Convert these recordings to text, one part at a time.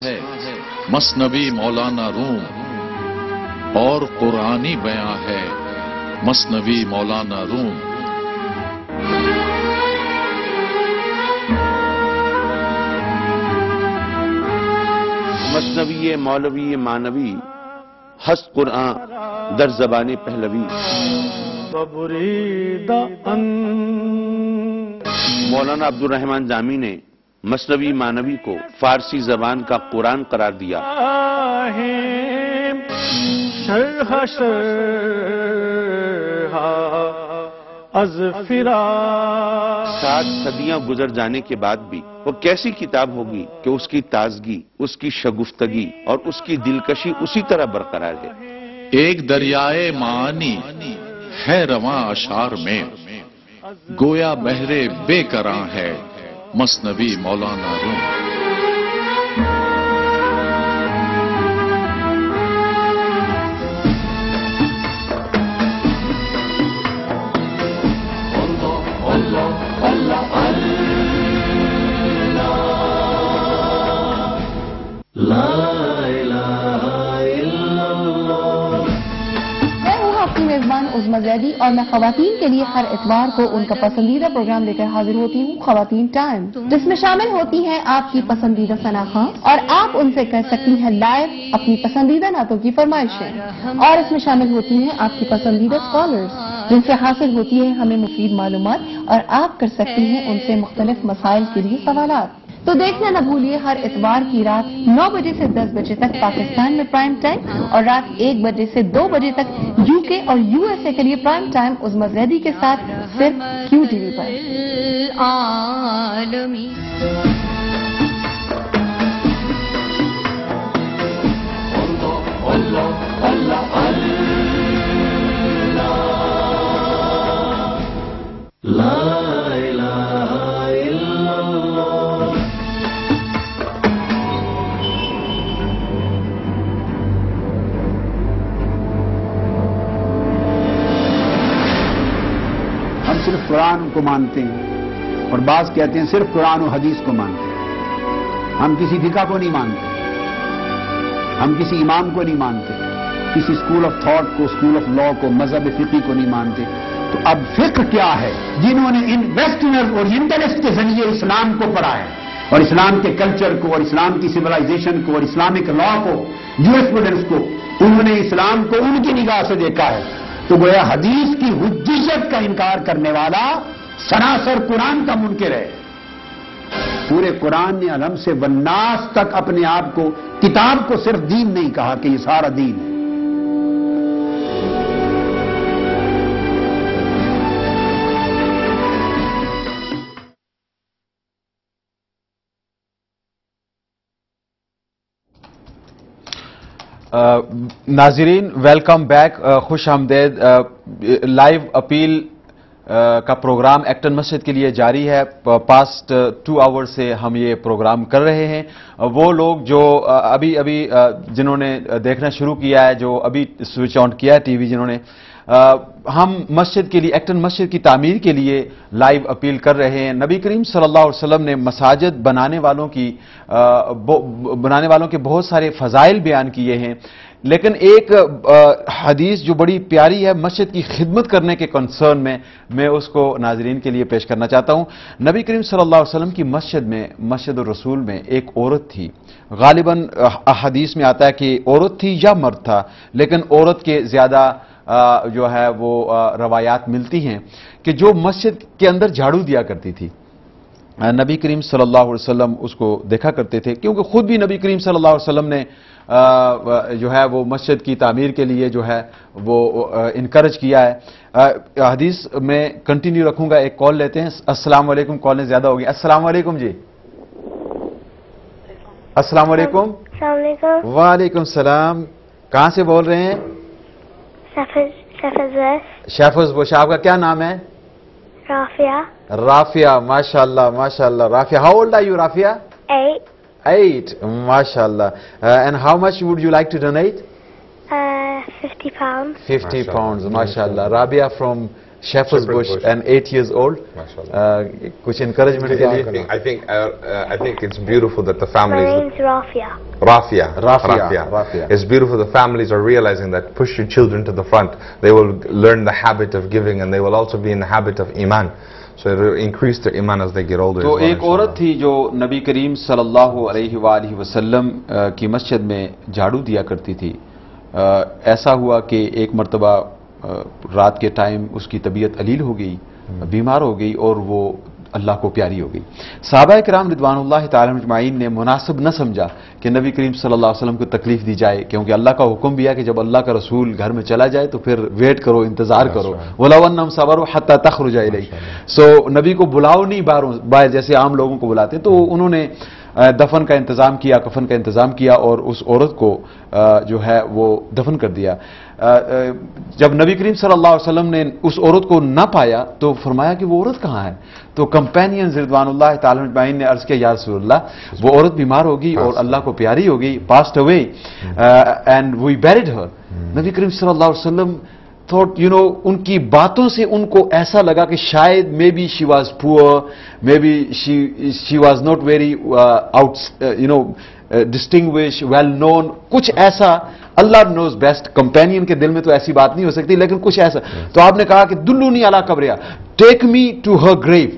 مثنوی مولانا روم اور قرآنی بیاں ہے مثنوی مولانا روم. مثنوی مولوی مانوی ہست قرآن در زبان پہلوی. مولانا عبدالرحمن جامی نے مثنوی مانوی کو فارسی زبان کا قرآن قرار دیا. سات صدیاں گزر جانے کے بعد بھی وہ کیسی کتاب ہوگی کہ اس کی تازگی، اس کی شگفتگی اور اس کی دلکشی اسی طرح برقرار ہے. ایک دریائے معانی ہے رواں اشعار میں، گویا بحر بے کراں ہے مثنوی مولانا روم. عظمیٰ زیدی اور میں خواتین کے لیے ہر اتوار کو ان کا پسندیدہ پروگرام لے کر حاضر ہوتی ہوں، خواتین ٹائم، جس میں شامل ہوتی ہیں آپ کی پسندیدہ ثنا خان اور آپ ان سے کر سکتی ہیں لائیو اپنی پسندیدہ نعتوں کی فرمائشیں، اور اس میں شامل ہوتی ہیں آپ کی پسندیدہ اسکالرز جن سے حاصل ہوتی ہے ہمیں مفید معلومات اور آپ کر سکتی ہیں ان سے مختلف مسائل کے لیے سوالات. تو دیکھنا نہ بھولیے ہر اتوار کی رات 9 بجے سے 10 بجے تک پاکستان میں پرائم ٹائم اور رات 1 بجے سے 2 بجے تک UK اور USA کے لیے پرائم ٹائم عظمیٰ زیدی کے ساتھ صرف QTV پر. صرف قرآن کو مانتے ہیں اور بعض کہتے ہیں صرف قرآن و حدیث کو مانتے ہیں. ہم کسی فقہ کو نہیں مانتے، ہم کسی امام کو نہیں مانتے، کسی اسکول آف تھاٹ کو، اسکول آف لا کو، مذہب فقی کو نہیں مانتے. تو اب فقہ کیا ہے؟ جنہوں نے ان ویسٹرنر اورینٹلسٹ کے ذریعے اسلام کو پڑھا ہے اور اسلام کے کلچر کو اور اسلام کی سویلائزیشن کو اور اسلامک لا کو، جورسپروڈنس کو، انہوں نے اسلام کو ان کی نگاہ سے دیکھا ہے. تو گویا حدیث کی حجیت کا انکار کرنے والا سراسر قرآن کا منکر ہے. پورے قرآن نے الحم سے والناس تک اپنے آپ کو، کتاب کو صرف دین نہیں کہا کہ یہ سارا دین ہے. ناظرین ویلکم بیک، خوش آمدید. لائیو اپیل کا پروگرام ایکٹن مسجد کے لیے جاری ہے. پاسٹ 2 آور سے ہم یہ پروگرام کر رہے ہیں. وہ لوگ جو ابھی جنہوں نے دیکھنا شروع کیا ہے، جو ابھی سوئچ آن کیا ہے ٹی وی، جنہوں نے، ہم مسجد کے لیے، ایکٹن مسجد کی تعمیر کے لیے لائیو اپیل کر رہے ہیں. نبی کریم صلی اللہ علیہ وسلم نے مساجد بنانے والوں کے بہت سارے فضائل بیان کیے ہیں، لیکن ایک حدیث جو بڑی پیاری ہے مسجد کی خدمت کرنے کے کنسرن میں اس کو ناظرین کے لیے پیش کرنا چاہتا ہوں. نبی کریم صلی اللہ علیہ وسلم کی مسجد میں، مسجد الرسول میں ایک عورت تھی. غالباً حدیث میں آتا ہے کہ عورت تھی یا مرد تھا، لیکن عورت کے زیادہ جو ہے وہ روایات ملتی ہیں کہ جو مسجد کے اندر جھاڑو دیا کرتی تھی. نبی کریم صلی اللہ علیہ وسلم اس کو دیکھا کرتے تھے، کیونکہ خود بھی نبی کریم صلی اللہ علیہ وسلم نے جو ہے وہ مسجد کی تعمیر کے لیے جو ہے وہ انکرج کیا ہے. حدیث میں کنٹینیو رکھوں گا. ایک کال لیتے ہیں. السلام علیکم. کالیں زیادہ ہو گئی. السلام علیکم جی. السلام علیکم. السلام علیکم. وعلیکم السلام. کہاں سے بول رہے ہیں؟ شیفز بوش. آپ کا کیا نام ہے؟ رافیہ. ماشاء اللہ ماشاء اللہ. Rafia, how old are you, Rafia? 8. 8. Masha Allah. And how much would you like to donate? 50 pounds. 50 pounds. Masha Allah. Rabia from Shepherd's Bush and 8 years old. Kuch encouragement ke liye. I think it's beautiful that the families. My name's Rafia. Rafia. It's beautiful the families are realizing that push your children to the front. They will learn the habit of giving and they will also be in the habit of iman. So it will increase their iman as they get older. تو ایک عورت تھی جو نبی کریم صلی اللہ علیہ وآلہ وسلم کی مسجد میں جھاڑو دیا کرتی تھی. ایسا ہوا کہ ایک مرتبہ رات کے ٹائم اس کی طبیعت علیل ہو گئی, بیمار ہو گئی اور وہ اللہ کو پیاری ہو گئی. صحابہ کرام رضوان اللہ تعالی اجمعین نے مناسب نہ سمجھا کہ نبی کریم صلی اللہ علیہ وسلم کو تکلیف دی جائے, کیونکہ اللہ کا حکم بھی ہے کہ جب اللہ کا رسول گھر میں چلا جائے تو پھر ویٹ کرو, انتظار کرو. وَلَوْ أَنَّهُمْ صَبَرُوا حَتَّى تَخْرُجَ إِلَيْهِ. سو نبی کو بلاؤ نہیں باہر جیسے عام لوگوں کو بلاتے. تو انہوں نے دفن کا انتظام کیا, کفن کا انتظام کیا اور اس عورت کو جو ہے وہ دفن کر دیا. جب نبی کریم صلی اللہ علیہ وسلم نے اس عورت کو نہ پایا تو فرمایا کہ وہ عورت کہاں ہے؟ تو کمپینینز رضوان اللہ تعالی اجمعین نے عرض کیا یا رسول اللہ, وہ عورت بیمار ہوگی اور اللہ کو پیاری ہوگی, passed away and we buried her. نبی کریم صلی اللہ علیہ وسلم تھوٹ ان کی باتوں سے ان کو ایسا لگا کہ شاید مے be she was poor, may be she was not very out distinguish, well known, کچھ ایسا. اللہ نوز بیسٹ, کمپینین کے دل میں تو ایسی بات نہیں ہو سکتی, لیکن کچھ ایسا. تو آپ نے کہا کہ دلونی علی قبرہا, ٹیک می ٹو ہر گریو.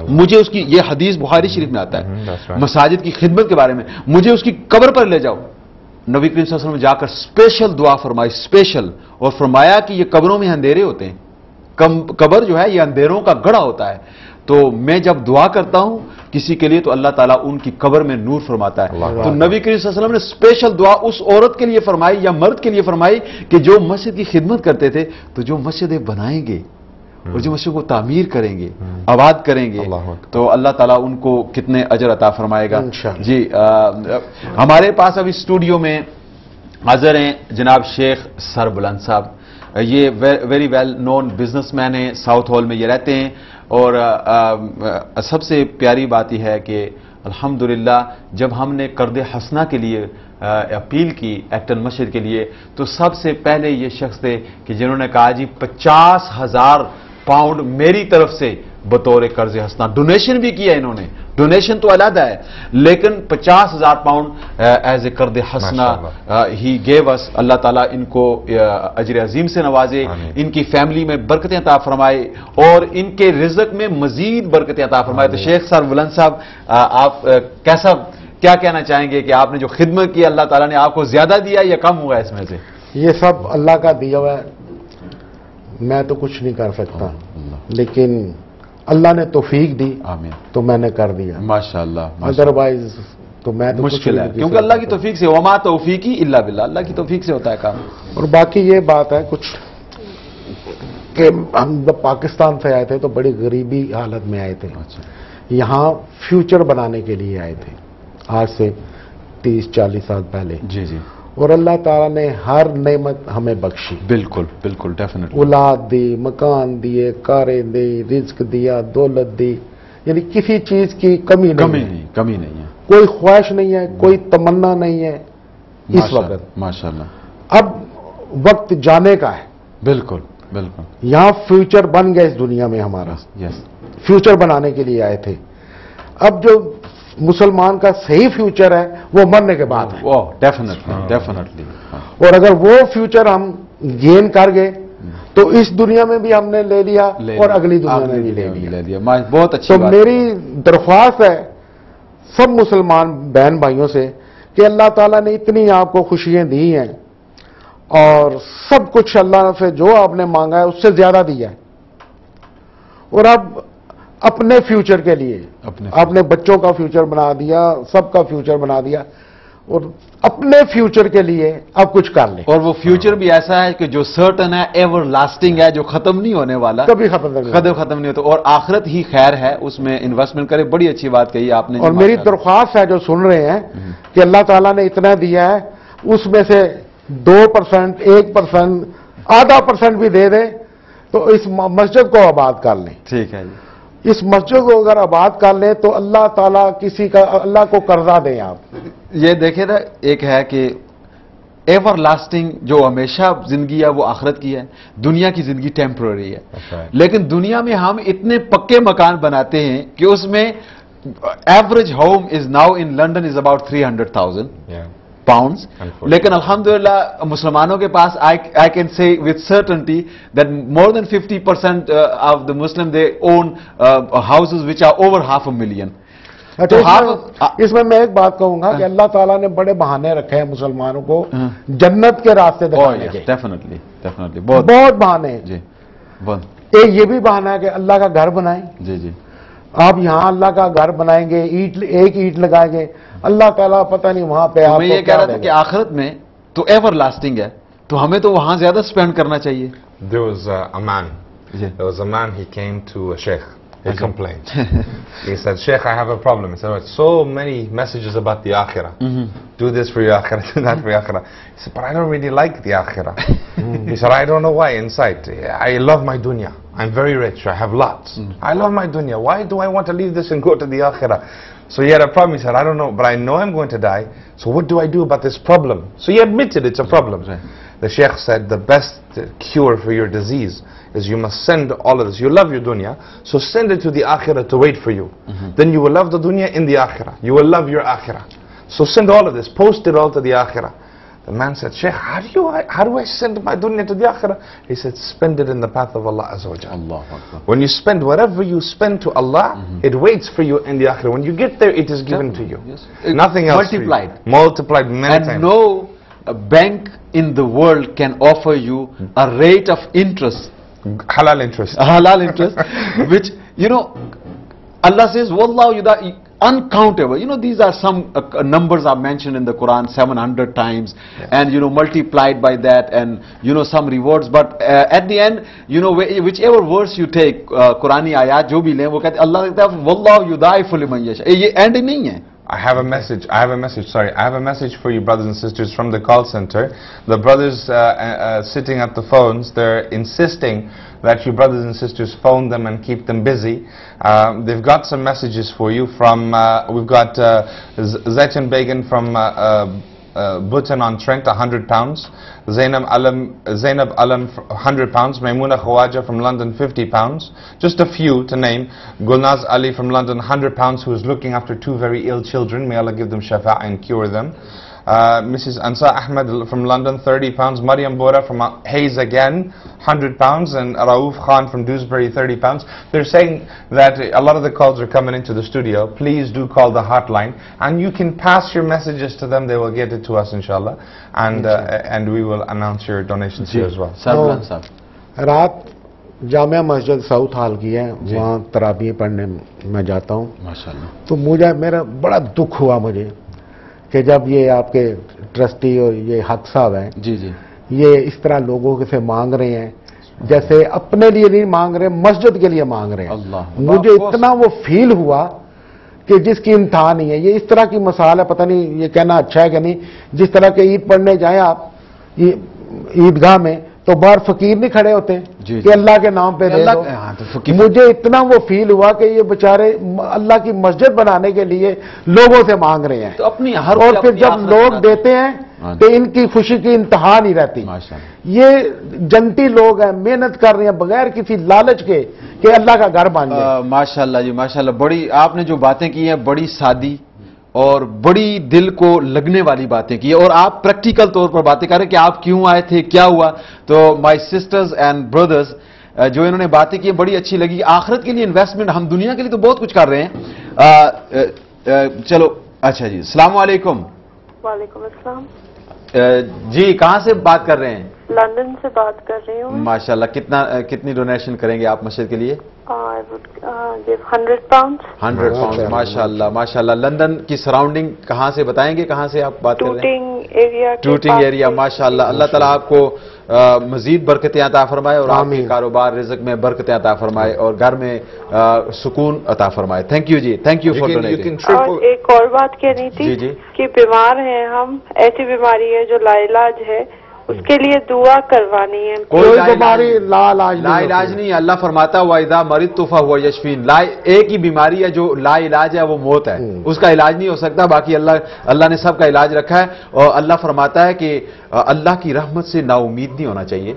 مجھے اس کی, یہ حدیث بخاری شریف میں آتا ہے مساجد کی خدمت کے بارے میں, مجھے اس کی قبر پر لے جاؤ. نبی کریم صلی اللہ علیہ وسلم جا کر اسپیشل دعا فرمائی, اسپیشل, اور فرمایا کہ یہ قبروں میں اندھیرے ہوتے ہیں, قبر جو ہے یہ اندھیروں کا گڑھا ہوتا ہے. تو میں جب دعا کرتا ہوں کسی کے لیے تو اللہ تعالیٰ ان کی قبر میں نور فرماتا ہے. تو نبی کریم صلی اللہ علیہ وسلم نے اسپیشل دعا اس عورت کے لیے فرمائی یا مرد کے لیے فرمائی کہ جو مسجد کی خدمت کرتے تھے, تو جو مسجدیں بنائیں گے اور جو مسجد کو تعمیر کریں گے, آباد کریں گے, تو اللہ تعالیٰ ان کو کتنے اجر عطا فرمائے گا. جی ہمارے پاس ابھی اسٹوڈیو میں حاضر ہیں جناب شیخ سر بلند صاحب. یہ very well known business ہیں, ساؤتھ ہال میں یہ رہتے ہیں. اور سب سے پیاری بات یہ ہے کہ الحمدللہ جب ہم نے قرض حسنہ کے لیے اپیل کی ایکٹن مسجد کے لیے, تو سب سے پہلے یہ شخص تھے کہ جنہوں نے کہا جی 50,000 پاؤنڈ میری طرف سے بطور قرض حسنہ. ڈونیشن بھی کیا انہوں نے, ڈونیشن تو علیحدہ ہے, لیکن 50,000 پاؤنڈ ایز اے قرض حسنہ ہی گیو اس. اللہ تعالیٰ ان کو اجر عظیم سے نوازے, ان کی فیملی میں برکتیں عطا فرمائے اور ان کے رزق میں مزید برکتیں عطا فرمائے. تو شیخ سر بلند صاحب, آپ کیا کہنا چاہیں گے کہ آپ نے جو خدمت کی اللہ تعالیٰ نے آپ کو زیادہ دیا یا کم ہوا اس میں سے؟ یہ سب اللہ کا دیا ہوا ہے, میں تو کچھ نہیں کر سکتا, لیکن اللہ نے توفیق دی تو میں نے کر دیا. ماشاءاللہ. ادروائز تو میں تو مشکل ہے, کیونکہ اللہ کی توفیق سے, وما توفیقی الا باللہ, اللہ کی توفیق سے ہوتا ہے کام. اور باقی یہ بات ہے کچھ کہ ہم جب پاکستان سے آئے تھے تو بڑی غریبی حالت میں آئے تھے. یہاں فیوچر بنانے کے لیے آئے تھے آج سے 30-40 سال پہلے. جی جی. اور اللہ تعالیٰ نے ہر نعمت ہمیں بخشی. بالکل بالکل, ڈیفینیٹلی. اولاد دی, مکان دیے, کاریں دی, رزق دیا, دولت دی, یعنی کسی چیز کی کمی نہیں ہے, کوئی خواہش نہیں ہے, کوئی تمنا نہیں ہے اس وقت. ماشاءاللہ. اب وقت جانے کا ہے. بالکل بالکل. یہاں فیوچر بن گیا اس دنیا میں ہمارا. یس. فیوچر بنانے کے لیے آئے تھے. اب جو مسلمان کا صحیح فیوچر ہے وہ مرنے کے بعد ہے. ڈیفینیٹلی. اور اگر وہ فیوچر ہم گین کر گئے تو اس دنیا میں بھی ہم نے لے لیا اور اگلی دنیا میں بھی لے لیا. بہت اچھی. تو میری درخواست ہے سب مسلمان بہن بھائیوں سے کہ اللہ تعالیٰ نے اتنی آپ کو خوشیاں دی ہیں اور سب کچھ اللہ سے جو آپ نے مانگا ہے اس سے زیادہ دیا ہے. اور اب اپنے فیوچر کے لیے اپنے بچوں کا فیوچر بنا دیا, سب کا فیوچر بنا دیا, اور اپنے فیوچر کے لیے اب کچھ کر لیں. اور وہ فیوچر بھی ایسا ہے کہ جو سرٹن ہے, ایور لاسٹنگ ہے, جو ختم نہیں ہونے والا, کبھی ختم نہیں ہوتا, اور آخرت ہی خیر ہے, اس میں انویسٹمنٹ کرے. بڑی اچھی بات کہی آپ نے. اور میری درخواست ہے جو سن رہے ہیں کہ اللہ تعالیٰ نے اتنا دیا ہے, اس میں سے 2%, 1%, آدھا % بھی دے دیں تو اس مسجد کو آباد کر لیں. ٹھیک ہے جی. اس مسجد کو اگر آباد کر لیں تو اللہ تعالیٰ اللہ کو قرضہ دیں. آپ یہ دیکھیں نا, ایک ہے کہ ایور لاسٹنگ جو ہمیشہ زندگی ہے وہ آخرت کی ہے, دنیا کی زندگی ٹیمپرری ہے. لیکن دنیا میں ہم اتنے پکے مکان بناتے ہیں کہ اس میں average home is now in London is about 300,000 pounds. لیکن الحمدللہ مسلمانوں کے پاس I can say with certainty that more than 50% of the Muslim they own houses which are over $500,000. اس میں ایک بات کہوں گا کہ اللہ تعالیٰ نے بڑے بہانے رکھے ہیں مسلمانوں کو جنت کے راستے دکھانے کے. ڈیفینیٹلی بہت بہانے. جی ایک یہ بھی بہانہ ہے کہ اللہ کا گھر بنائیں. جی آپ یہاں اللہ کا گھر بنائیں گے, ایک اینٹ لگائیں گے, اللہ تعالیٰ پتہ نہیں وہاں پہ آپ. میں یہ کہہ رہا تھا کہ آخرت میں تو ایور لاسٹنگ ہے, تو ہمیں تو وہاں زیادہ سپینڈ کرنا چاہیے. There was a man, he came to a sheikh. He complained. He said, Sheikh, I have a problem. He said, so many messages about the akhirah. Do this for your akhirah, do that for your akhirah. He said, but I don't really like the akhirah. He said, I don't know why inside. I love my dunya. I'm very rich. I have lots. I love my dunya. Why do I want to leave this and go to the akhirah? So he had a problem. He said, I don't know, but I know I'm going to die. So what do I do about this problem? So he admitted it's a problem. The sheikh said, the best cure for your disease is you must send all of this. You love your dunya, so send it to the akhirah to wait for you. Then you will love the dunya in the akhirah. You will love your akhirah. So send all of this, post it all to the akhirah. The man said, Sheikh, how do I send my dunya to the akhirah? He said, spend it in the path of Allah Azza wa Jalla. When you spend whatever you spend to Allah, it waits for you in the akhirah. When you get there, it is given to you. Nothing else. Multiplied many times. And no bank in the world can offer you a rate of interest. Halal interest. Halal interest, which, you know, Allah says, Wallahu yuda, uncountable. You know, these are some numbers are mentioned in the Quran 700 times, and, you know, multiplied by that, and, you know, some rewards. But at the end, you know, whichever verse you take, Qurani ayat, jo bhi le, wo kehte Allah kehta hai, Wallahu yudaifu liman yasha. Ye end nahi hai. I have a message for you, brothers and sisters, from the call center. The brothers sitting at the phones, they're insisting that you brothers and sisters phone them and keep them busy. They've got some messages for you from, we've got Zaitan Begin from Button-on-Trent, £100. Zainab Alam, 100 pounds. Maimuna Khawaja from London, 50 pounds. Just a few to name. Gulnaz Ali from London, 100 pounds, who is looking after 2 very ill children. May Allah give them shafa and cure them. Mrs. Ansa Ahmed from London, 30 pounds. Mariam Bora from Hayes again, 100 pounds. And Raouf Khan from Dewsbury, 30 pounds. They're saying that a lot of the calls are coming into the studio. Please do call the hotline, and you can pass your messages to them. They will get it to us, inshallah. And we will announce your donations here as well. رات جامعہ مسجد south hall کی ہے, وہاں تراویح پڑھنے میں جاتا ہوں. تو میرا بڑا دکھ ہوا مجھے کہ جب یہ آپ کے ٹرسٹی اور یہ حق صاحب ہیں, یہ اس طرح لوگوں سے مانگ رہے ہیں جیسے اپنے لیے نہیں مانگ رہے, مسجد کے لیے مانگ رہے ہیں. مجھے اتنا وہ فیل ہوا کہ جس کی انتہا نہیں ہے. یہ اس طرح کی مثال ہے, پتہ نہیں یہ کہنا اچھا ہے کہ نہیں. جس طرح کے عید پڑھنے جائیں آپ عیدگاہ میں, تو باہر فقیر نہیں کھڑے ہوتے کہ اللہ کے نام پہ دے دو. مجھے اتنا وہ فیل ہوا کہ یہ بیچارے اللہ کی مسجد بنانے کے لیے لوگوں سے مانگ رہے ہیں, اور پھر جب لوگ دیتے ہیں تو ان کی خوشی کی انتہا نہیں رہتی. یہ جنتی لوگ ہیں, محنت کر رہے ہیں بغیر کسی لالچ کے کہ اللہ کا گھر بن جائے. ماشاءاللہ جی, ماشاءاللہ. بڑی آپ نے جو باتیں کی ہیں بڑی سادی اور بڑی دل کو لگنے والی باتیں کی, اور آپ پریکٹیکل طور پر باتیں کر رہے ہیں کہ آپ کیوں آئے تھے, کیا ہوا. تو مائی سسٹرز اینڈ بردرز, جو انہوں نے باتیں کی بڑی اچھی لگی. آخرت کے لیے انویسٹمنٹ, ہم دنیا کے لیے تو بہت کچھ کر رہے ہیں. چلو اچھا جی, السلام علیکم. وعلیکم السلام. جی کہاں سے بات کر رہے ہیں؟ لندن سے بات کر رہی ہوں. ماشاءاللہ. کتنی ڈونیشن کریں گے آپ مسجد کے لیے؟ 100 pounds. 100 pounds. ماشاءاللہ ماشاءاللہ. لندن کی سراؤنڈنگ کہاں سے بتائیں گے, کہاں سے آپ بات کر رہے ہیں؟ Tooting area. ماشاءاللہ. اللہ تعالیٰ آپ کو مزید برکتیں عطا فرمائے, اور آپ کے کاروبار رزق میں برکتیں عطا فرمائے, اور گھر میں سکون عطا فرمائے. تھینک یو جی, تھینک یو فار ڈونیٹنگ. اور ایک اور بات کہنی تھی کہ بیمار ہیں ہم, ایسی بیماری ہے جو لا علاج ہے, اس کے لیے دعا کروانی ہے. کوئی بیماری لا علاج نہیں ہے. اللہ فرماتا ہے وَإِذَا مَرِضْتُ فَهُوَ يَشْفِينِ. ایک ہی بیماری ہے جو لا علاج ہے، وہ موت ہے. اس کا علاج نہیں ہو سکتا، باقی اللہ نے سب کا علاج رکھا ہے. اور اللہ فرماتا ہے کہ اللہ کی رحمت سے نا امید نہیں ہونا چاہیے.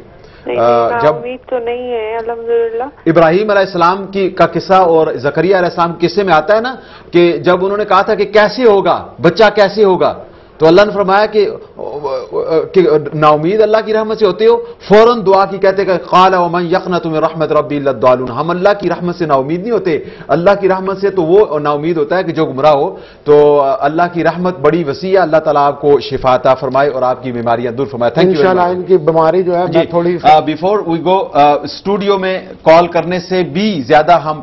جب امید تو نہیں ہے الحمدللہ. ابراہیم علیہ السلام کا قصہ اور زکریا علیہ السلام قصے میں آتا ہے نا کہ جب انہوں نے کہا تھا کہ کیسے ہوگا بچہ، کیسے ہوگا، تو اللہ نے فرمایا کہ نا امید اللہ کی رحمت سے ہوتے ہو، فوراً دعا کی کہتے کہ قال ومن یقنط من رحمت ربی الا الضالون. ہم اللہ کی رحمت سے نا امید نہیں ہوتے. اللہ کی رحمت سے تو وہ نا امید ہوتا ہے کہ جو گمراہ ہو. تو اللہ کی رحمت بڑی وسیع ہے. اللہ تعالیٰ آپ کو شفا عطا فرمائے اور آپ کی بیماریاں دور فرمائے. Thank you. انشاءاللہ ان کی بیماری جو ہے تھوڑی بیفور وی گو اسٹوڈیو میں کال کرنے سے بھی زیادہ ہم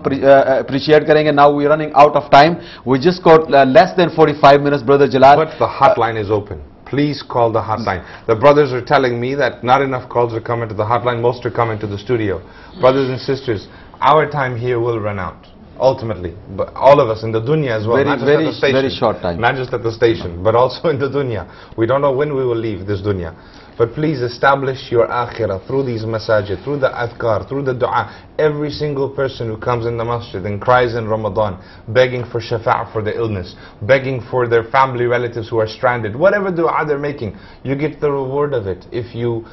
اپریشیٹ کریں گے. Now we running out of time. We just got less than 45 minutes. Brother Jalal, but the hotline is open. Please call the hotline. The brothers are telling me that not enough calls are coming to the hotline. Most are coming to the studio. Brothers and sisters, our time here will run out. Ultimately, but all of us in the dunya as well, not just at the station, very short time. Not just at the station, but also in the dunya. We don't know when we will leave this dunya. But please establish your akhirah through these masajid, through the adhkar, through the dua. Every single person who comes in the masjid and cries in Ramadan, begging for shafa' for the illness, begging for their family relatives who are stranded, whatever dua they're making, you get the reward of it if you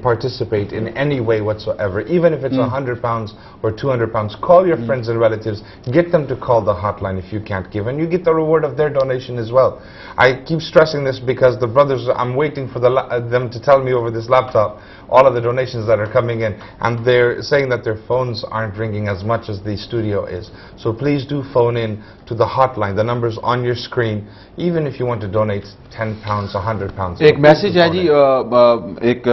participate in any way whatsoever. Even if it's £100 or £200, call your friends and relatives, get them to call the hotline if you can't give, and you get the reward of their donation as well. I keep stressing this because the brothers, I'm waiting for them to tell me over this laptop all of the donations that are coming in, and they're saying that their phones aren't ringing as much as the studio is. So please do phone in to the hotline. The number's on your screen, even if you want to donate £10, £100. ایک message ہے جی, ایک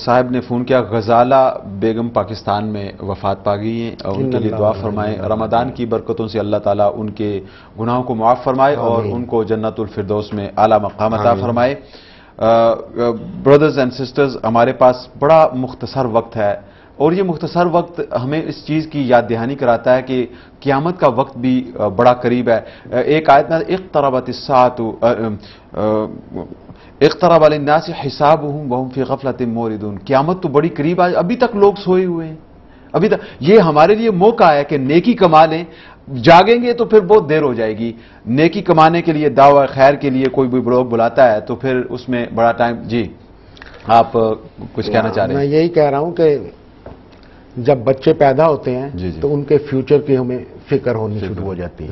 صاحب نے phone کیا, غزالہ بیگم پاکستان میں وفات پا گئی ہیں, ان کے لیے دعا فرمائیں. رمضان کی برکتوں سے اللہ تعالیٰ ان کے گناہوں کو معاف فرمائے اور ان کو جنت الفردوس میں اعلیٰ مقام عطا فرمائے. بردرز اینڈ سسٹرز, ہمارے پاس بڑا مختصر وقت ہے, اور یہ مختصر وقت ہمیں اس چیز کی یاد دہانی کراتا ہے کہ قیامت کا وقت بھی بڑا قریب ہے. ایک آیت میں اقتربت الساعۃ اقترب للناس حسابهم وهم في غفلة موردون. قیامت تو بڑی قریب ہے, ابھی تک لوگ سوئے ہوئے ہیں. ابھی تک یہ ہمارے لیے موقع ہے کہ نیکی کما لیں. جاگیں گے تو پھر بہت دیر ہو جائے گی. نیکی کمانے کے لیے, دعوی خیر کے لیے کوئی بھی لوگ بلاتا ہے تو پھر اس میں بڑا ٹائم. جی آپ کچھ کہنا چاہ رہے ہیں؟ میں یہی کہہ رہا ہوں کہ جب بچے پیدا ہوتے ہیں تو ان کے فیوچر کی ہمیں فکر ہونی شروع ہو جاتی ہے.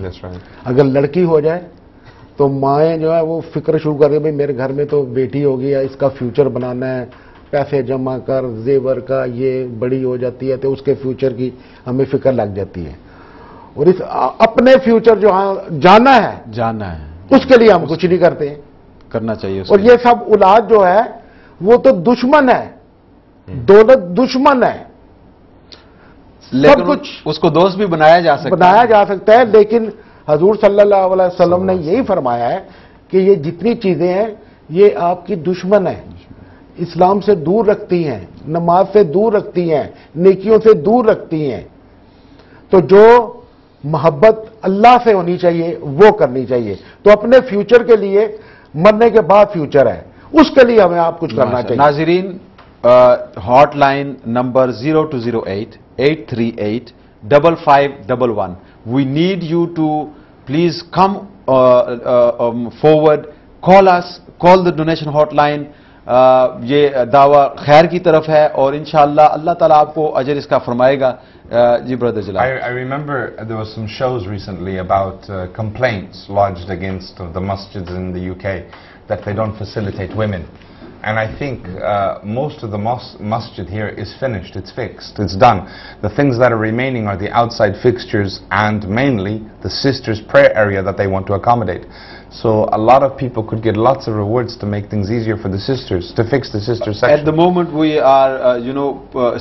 اگر لڑکی ہو جائے تو مائیں جو ہے وہ فکر شروع کر دیں, بھائی میرے گھر میں تو بیٹی ہوگی یا اس کا فیوچر بنانا ہے, پیسے جمع کر, زیور کا, یہ بڑی ہو جاتی ہے تو اس کے فیوچر کی ہمیں فکر لگ جاتی ہے. اور اس اپنے فیوچر جو جانا ہے اس کے لیے ہم کچھ نہیں کرتے ہیں. کرنا چاہیے. اور یہ سب اولاد جو ہے وہ تو دشمن ہے, دولت دشمن ہے. لیکن کچھ اس کو دوست بھی بنایا جا سکتا ہے, لیکن حضور صلی اللہ علیہ وسلم نے یہی فرمایا ہے کہ یہ جتنی چیزیں ہیں یہ آپ کی دشمن ہیں, اسلام سے دور رکھتی ہیں, نماز سے دور رکھتی ہیں, نیکیوں سے دور رکھتی ہیں. تو جو محبت اللہ سے ہونی چاہیے وہ کرنی چاہیے. تو اپنے فیوچر کے لیے, مرنے کے بعد فیوچر ہے, اس کے لیے ہمیں آپ کچھ کرنا چاہیے. ناظرین, hotline number 0208-838-5511. We need you to please come forward, call us, call the donation hotline. یہ دعویٰ خیر کی طرف ہے اور انشاءاللہ اللہ تعالیٰ آپ کو اجر اس کا فرمائے گا. جی برادر جلال. I remember there was some shows recently about complaints lodged against the masjids in the UK that they don't facilitate women. And I think most of the masjid here is finished, it's fixed, it's done. The things that are remaining are the outside fixtures and mainly the sisters' prayer area that they want to accommodate. So a lot of people could get lots of rewards to make things easier for the sisters, to fix the sisters section. At the moment we are,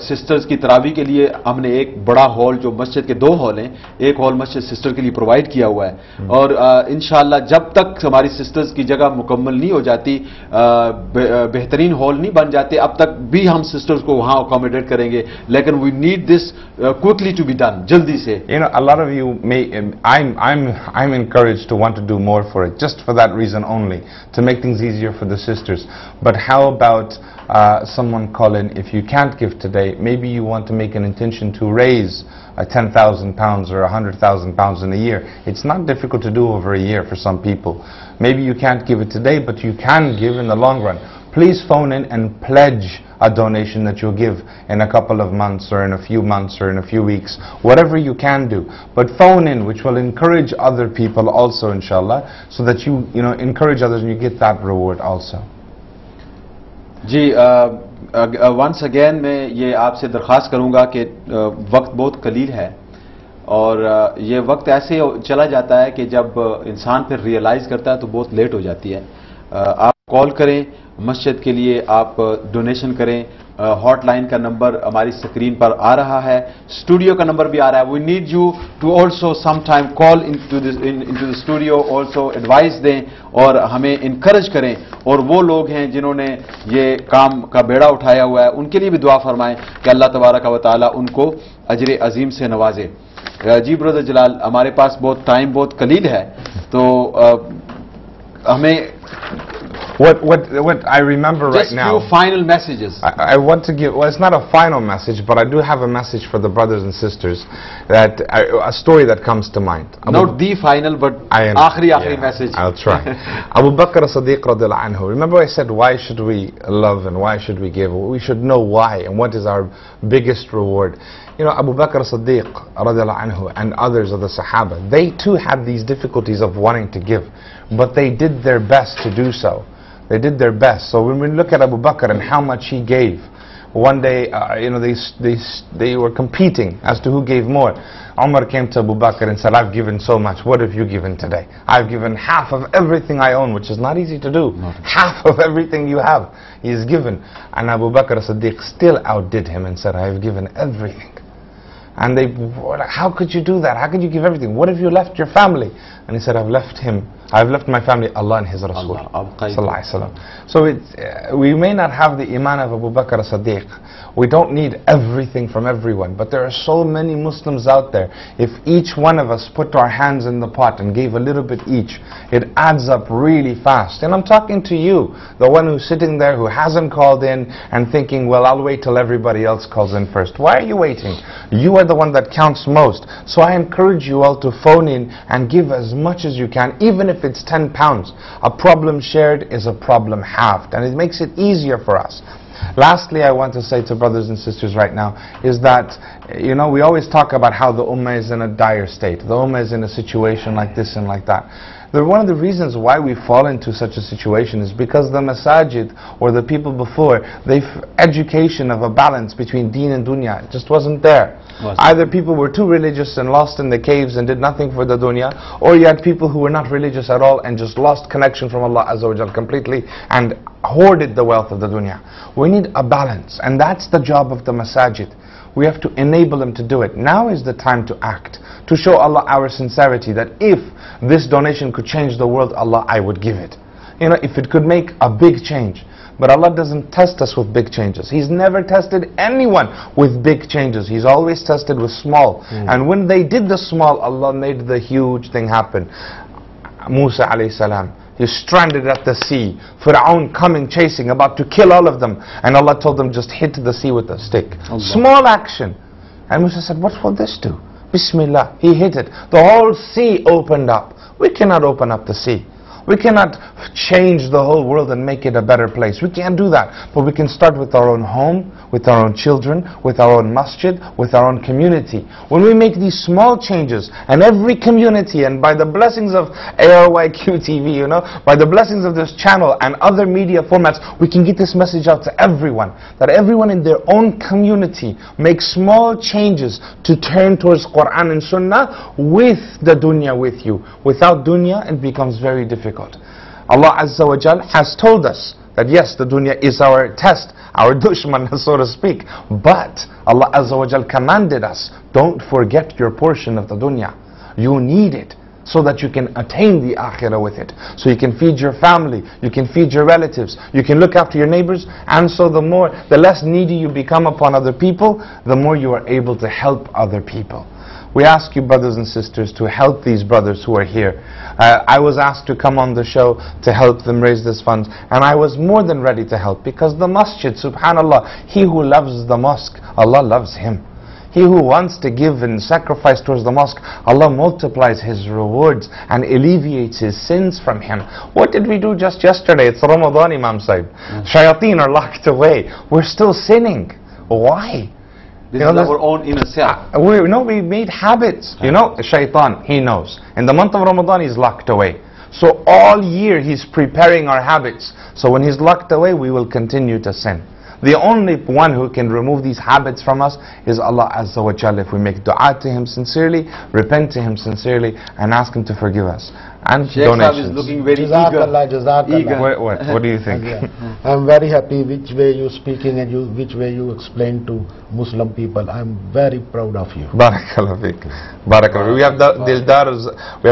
sisters کی تراویح کے لیے ہم نے ایک بڑا hall, جو مسجد کے 2 ہال ہیں, ایک ہال مسجد سسٹر کے لیے پرووائڈ کیا ہوا ہے. اور انشاءاللہ جب تک ہماری سسٹرز کی جگہ مکمل نہیں ہو جاتی, بہترین ہال نہیں بن جاتے, اب تک بھی ہم سسٹرز کو وہاں اکوموڈیٹ کریں گے. لیکن we need this quickly to be done, جلدی سے. A lot of you may, I'm encouraged to want to do more for just for that reason only, to make things easier for the sisters. But how about someone call in, if you can't give today, maybe you want to make an intention to raise £10,000 or £100,000 in a year. It's not difficult to do over a year for some people. Maybe you can't give it today, but you can give in the long run. Please phone in and pledge a donation that you'll give in a couple of months or in a few months or in a few weeks, whatever you can do. But phone in, which will encourage other people also, inshallah, so that you encourage others and you get that reward also. جی once again میں یہ آپ سے درخواست کروں گا کہ وقت بہت قلیل ہے اور یہ وقت ایسے چلا جاتا ہے کہ جب انسان پھر ریئلائز کرتا ہے تو بہت لیٹ ہو جاتی ہے. آپ کال کریں مسجد کے لیے, آپ ڈونیشن کریں. ہاٹ لائن کا نمبر ہماری اسکرین پر آ رہا ہے, اسٹوڈیو کا نمبر بھی آ رہا ہے. We need you to also some time call into the studio, also advise دیں اور ہمیں انکریج کریں. اور وہ لوگ ہیں جنہوں نے یہ کام کا بیڑا اٹھایا ہوا ہے, ان کے لیے بھی دعا فرمائیں کہ اللہ تبارک و تعالی ان کو اجر عظیم سے نوازے. جی برادر جلال, ہمارے پاس ٹائم بہت قلیل ہے, تو ہمیں What I remember right now, just few final messages. I want to give, well, it's not a final message, but I do have a message for the brothers and sisters, that a story that comes to mind. Not the final, but aakhri message. I'll try. Abu Bakr as-Siddiq radhiyallahu anhu. Remember I said, why should we love and why should we give? We should know why and what is our biggest reward. You know, Abu Bakr as-Siddiq radhiyallahu anhu and others of the Sahaba, they too had these difficulties of wanting to give, but they did their best to do so. They did their best. So when we look at Abu Bakr and how much he gave, one day, they were competing as to who gave more. Umar came to Abu Bakr and said, I've given so much. What have you given today? I've given half of everything I own, which is not easy to do. Half of everything you have, he has given. And Abu Bakr as-Siddiq still outdid him and said, I have given everything. And they, how could you do that? How could you give everything? What have you left your family? And he said, I've left him. I've left my family, Allah and His Rasul. So we may not have the iman of Abu Bakr as-Siddiq. We don't need everything from everyone. But there are so many Muslims out there. If each one of us put our hands in the pot and gave a little bit each, it adds up really fast. And I'm talking to you, the one who's sitting there who hasn't called in and thinking, well, I'll wait till everybody else calls in first. Why are you waiting? You are the one that counts most. So I encourage you all to phone in and give as much as you can, even if it's £10. A problem shared is a problem halved, and it makes it easier for us. Lastly, I want to say to brothers and sisters right now is that, we always talk about how the ummah is in a dire state. The ummah is in a situation like this and like that. One of the reasons why we fall into such a situation is because the masajid or the people before, education of a balance between deen and dunya just wasn't there. Either people were too religious and lost in the caves and did nothing for the dunya, or you had people who were not religious at all and just lost connection from Allah Azza wa Jal completely and hoarded the wealth of the dunya. We need a balance, and that's the job of the masajid. We have to enable them to do it. Now is the time to act, to show Allah our sincerity, that if this donation could change the world, Allah, I would give it. If it could make a big change. But Allah doesn't test us with big changes. He's never tested anyone with big changes. He's always tested with small. And when they did the small, Allah made the huge thing happen. Musa alayhi salam, he's stranded at the sea. Fir'aun coming, chasing, about to kill all of them. And Allah told them, just hit the sea with a stick. Allah. Small action. And Musa said, what will this do? Bismillah. He hit it. The whole sea opened up. We cannot open up the sea. We cannot change the whole world and make it a better place. We can't do that. But we can start with our own home, with our own children, with our own masjid, with our own community. When we make these small changes, and every community, and by the blessings of ARYQ TV, by the blessings of this channel and other media formats, we can get this message out to everyone. That everyone in their own community makes small changes to turn towards Quran and Sunnah with the dunya with you. Without dunya, it becomes very difficult. Allah Azza wa Jal has told us that yes, the dunya is our test, our dushman, so to speak. But Allah Azza wa Jal commanded us, don't forget your portion of the dunya. You need it so that you can attain the akhirah with it. So you can feed your family, you can feed your relatives, you can look after your neighbors, and so the less needy you become upon other people, the more you are able to help other people. We ask you, brothers and sisters, to help these brothers who are here. I was asked to come on the show to help them raise this funds, and I was more than ready to help, because the masjid, subhanallah, he who loves the mosque, Allah loves him. He who wants to give and sacrifice towards the mosque, Allah multiplies his rewards and alleviates his sins from him. What did we do just yesterday? It's Ramadan, Imam Sahib. Shayateen are locked away. We're still sinning. Why? This is our own inner self. We made habits. You know, shaitan, he knows. In the month of Ramadan, he's locked away. So all year, he's preparing our habits. So when he's locked away, we will continue to sin. The only one who can remove these habits from us is Allah Azza wa Jalla. If we make dua to Him sincerely, repent to Him sincerely, and ask Him to forgive us. And Sheikh donations. Sahib is looking very Jazakallah. What do you think? I'm very happy which way you speaking and which way you explain to Muslim people. I'm very proud of you. Barakallah fiqh. Barakallah. We have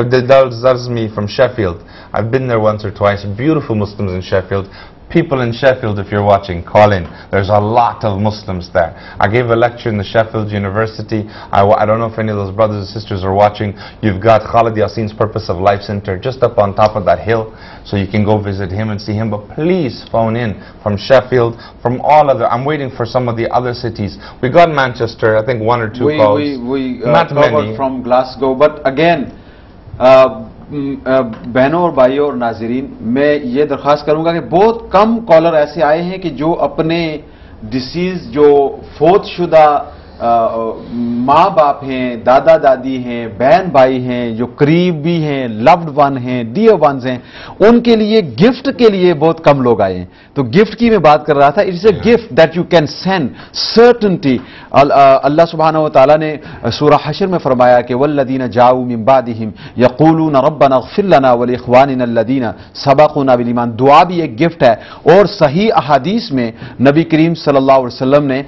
Dildar Zarzmi from Sheffield. I've been there once or twice. Beautiful Muslims in Sheffield. People in Sheffield, if you're watching, call in. There's a lot of Muslims there. I gave a lecture in the Sheffield University. I don't know if any of those brothers and sisters are watching. You've got Khalid Yassin's Purpose of Life Center just up on top of that hill, so you can go visit him and see him. But please phone in from Sheffield, from all other. I'm waiting for some of the other cities. We got Manchester, I think 1 or 2 calls. We Not many. from Glasgow, but again, بہنوں اور بھائیوں اور ناظرین، میں یہ درخواست کروں گا کہ بہت کم کالر ایسے آئے ہیں کہ جو اپنے ڈیسیز، جو فوت شدہ ماں باپ ہیں، دادا دادی ہیں، بہن بھائی ہیں، جو قریبی ہیں، لوڈ ون ہیں، ڈیئر ونز ہیں، ان کے لیے گفٹ کے لیے بہت کم لوگ آئے ہیں. تو گفٹ کی میں بات کر رہا تھا. It's a gift that you can send certainty. اللہ سبحانہ و تعالیٰ نے سورہ حشر میں فرمایا کہ والذین جاؤوا من بعدہم یقولون ربنا اغفر لنا ولاخواننا الذین سبقونا بالایمان. دعا بھی ایک گفٹ ہے. اور صحیح احادیث میں نبی کریم صلی اللہ علیہ وسلم نے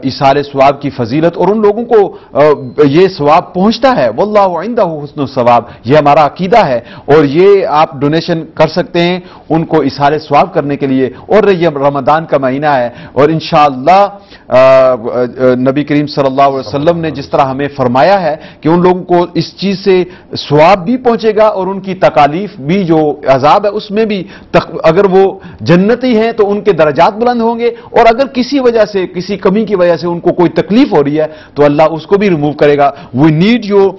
ایصال ثواب کی فضیلت اور ان لوگوں کو یہ ثواب پہنچتا ہے. واللہ عندہ حسن الثواب. یہ ہمارا عقیدہ ہے اور یہ آپ ڈونیشن کر سکتے ہیں ان کو ایصال ثواب کرنے کے لیے. اور یہ رمضان کا مہینہ ہے اور انشاءاللہ نبی کریم صلی اللہ علیہ وسلم نے جس طرح ہمیں فرمایا ہے کہ ان لوگوں کو اس چیز سے ثواب بھی پہنچے گا اور ان کی تکالیف بھی، جو عذاب ہے اس میں بھی، اگر وہ جنتی ہیں تو ان کے درجات بلند ہوں گے، اور اگر کسی وجہ سے، کسی کمی کی وجہ سے ان کو کوئی تکلیف ہو رہی ہے تو اللہ اس کو بھی ریموو کرے گا. وی نیڈ یو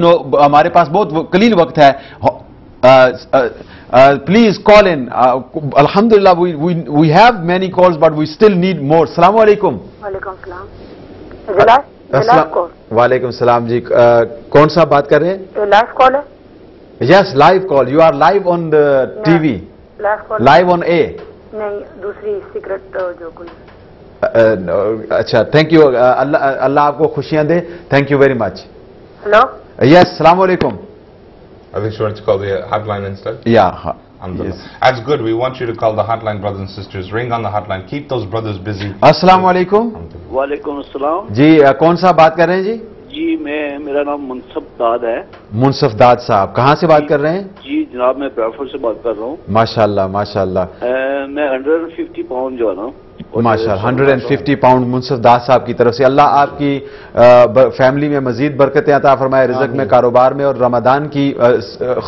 نو. ہمارے پاس بہت قلیل وقت ہے. Please call in. الحمدللہ we have many calls but we still need more. السلام علیکم. وعلیکم السلام. وعلیکم السلام جی. کون صاحب بات کر رہے ہیں؟ لائیو کال ہے. Yes live call. You are live on T V. Live on a. نہیں، دوسری سیکرٹ جو کوئی. اچھا تھینک یو. اللہ آپ کو خوشیاں دے. Thank you very much. Hello. Yes السلام علیکم. I think she wants to call the hotline instead. Yeah. Yes. That's good. We want you to call the hotline, brothers and sisters. Ring on the hotline. Keep those brothers busy. السلام علیکم. وعلیکم السلام. جی کون صاحب بات کر رہے ہیں جی؟ جی میرا نام منصف داد ہے. منصف داد صاحب کہاں سے بات کر رہے ہیں؟ جی جناب میں بریڈفورڈ سے بات کر رہا ہوں. ماشاء اللہ ماشاء اللہ. میں 150 پاؤنڈ جو ہے نا. ماشاء اللہ 150 پاؤنڈ منصف داد صاحب کی طرف سے. اللہ آپ کی فیملی میں مزید برکتیں عطا فرمائے، رزق میں، کاروبار میں، اور رمضان کی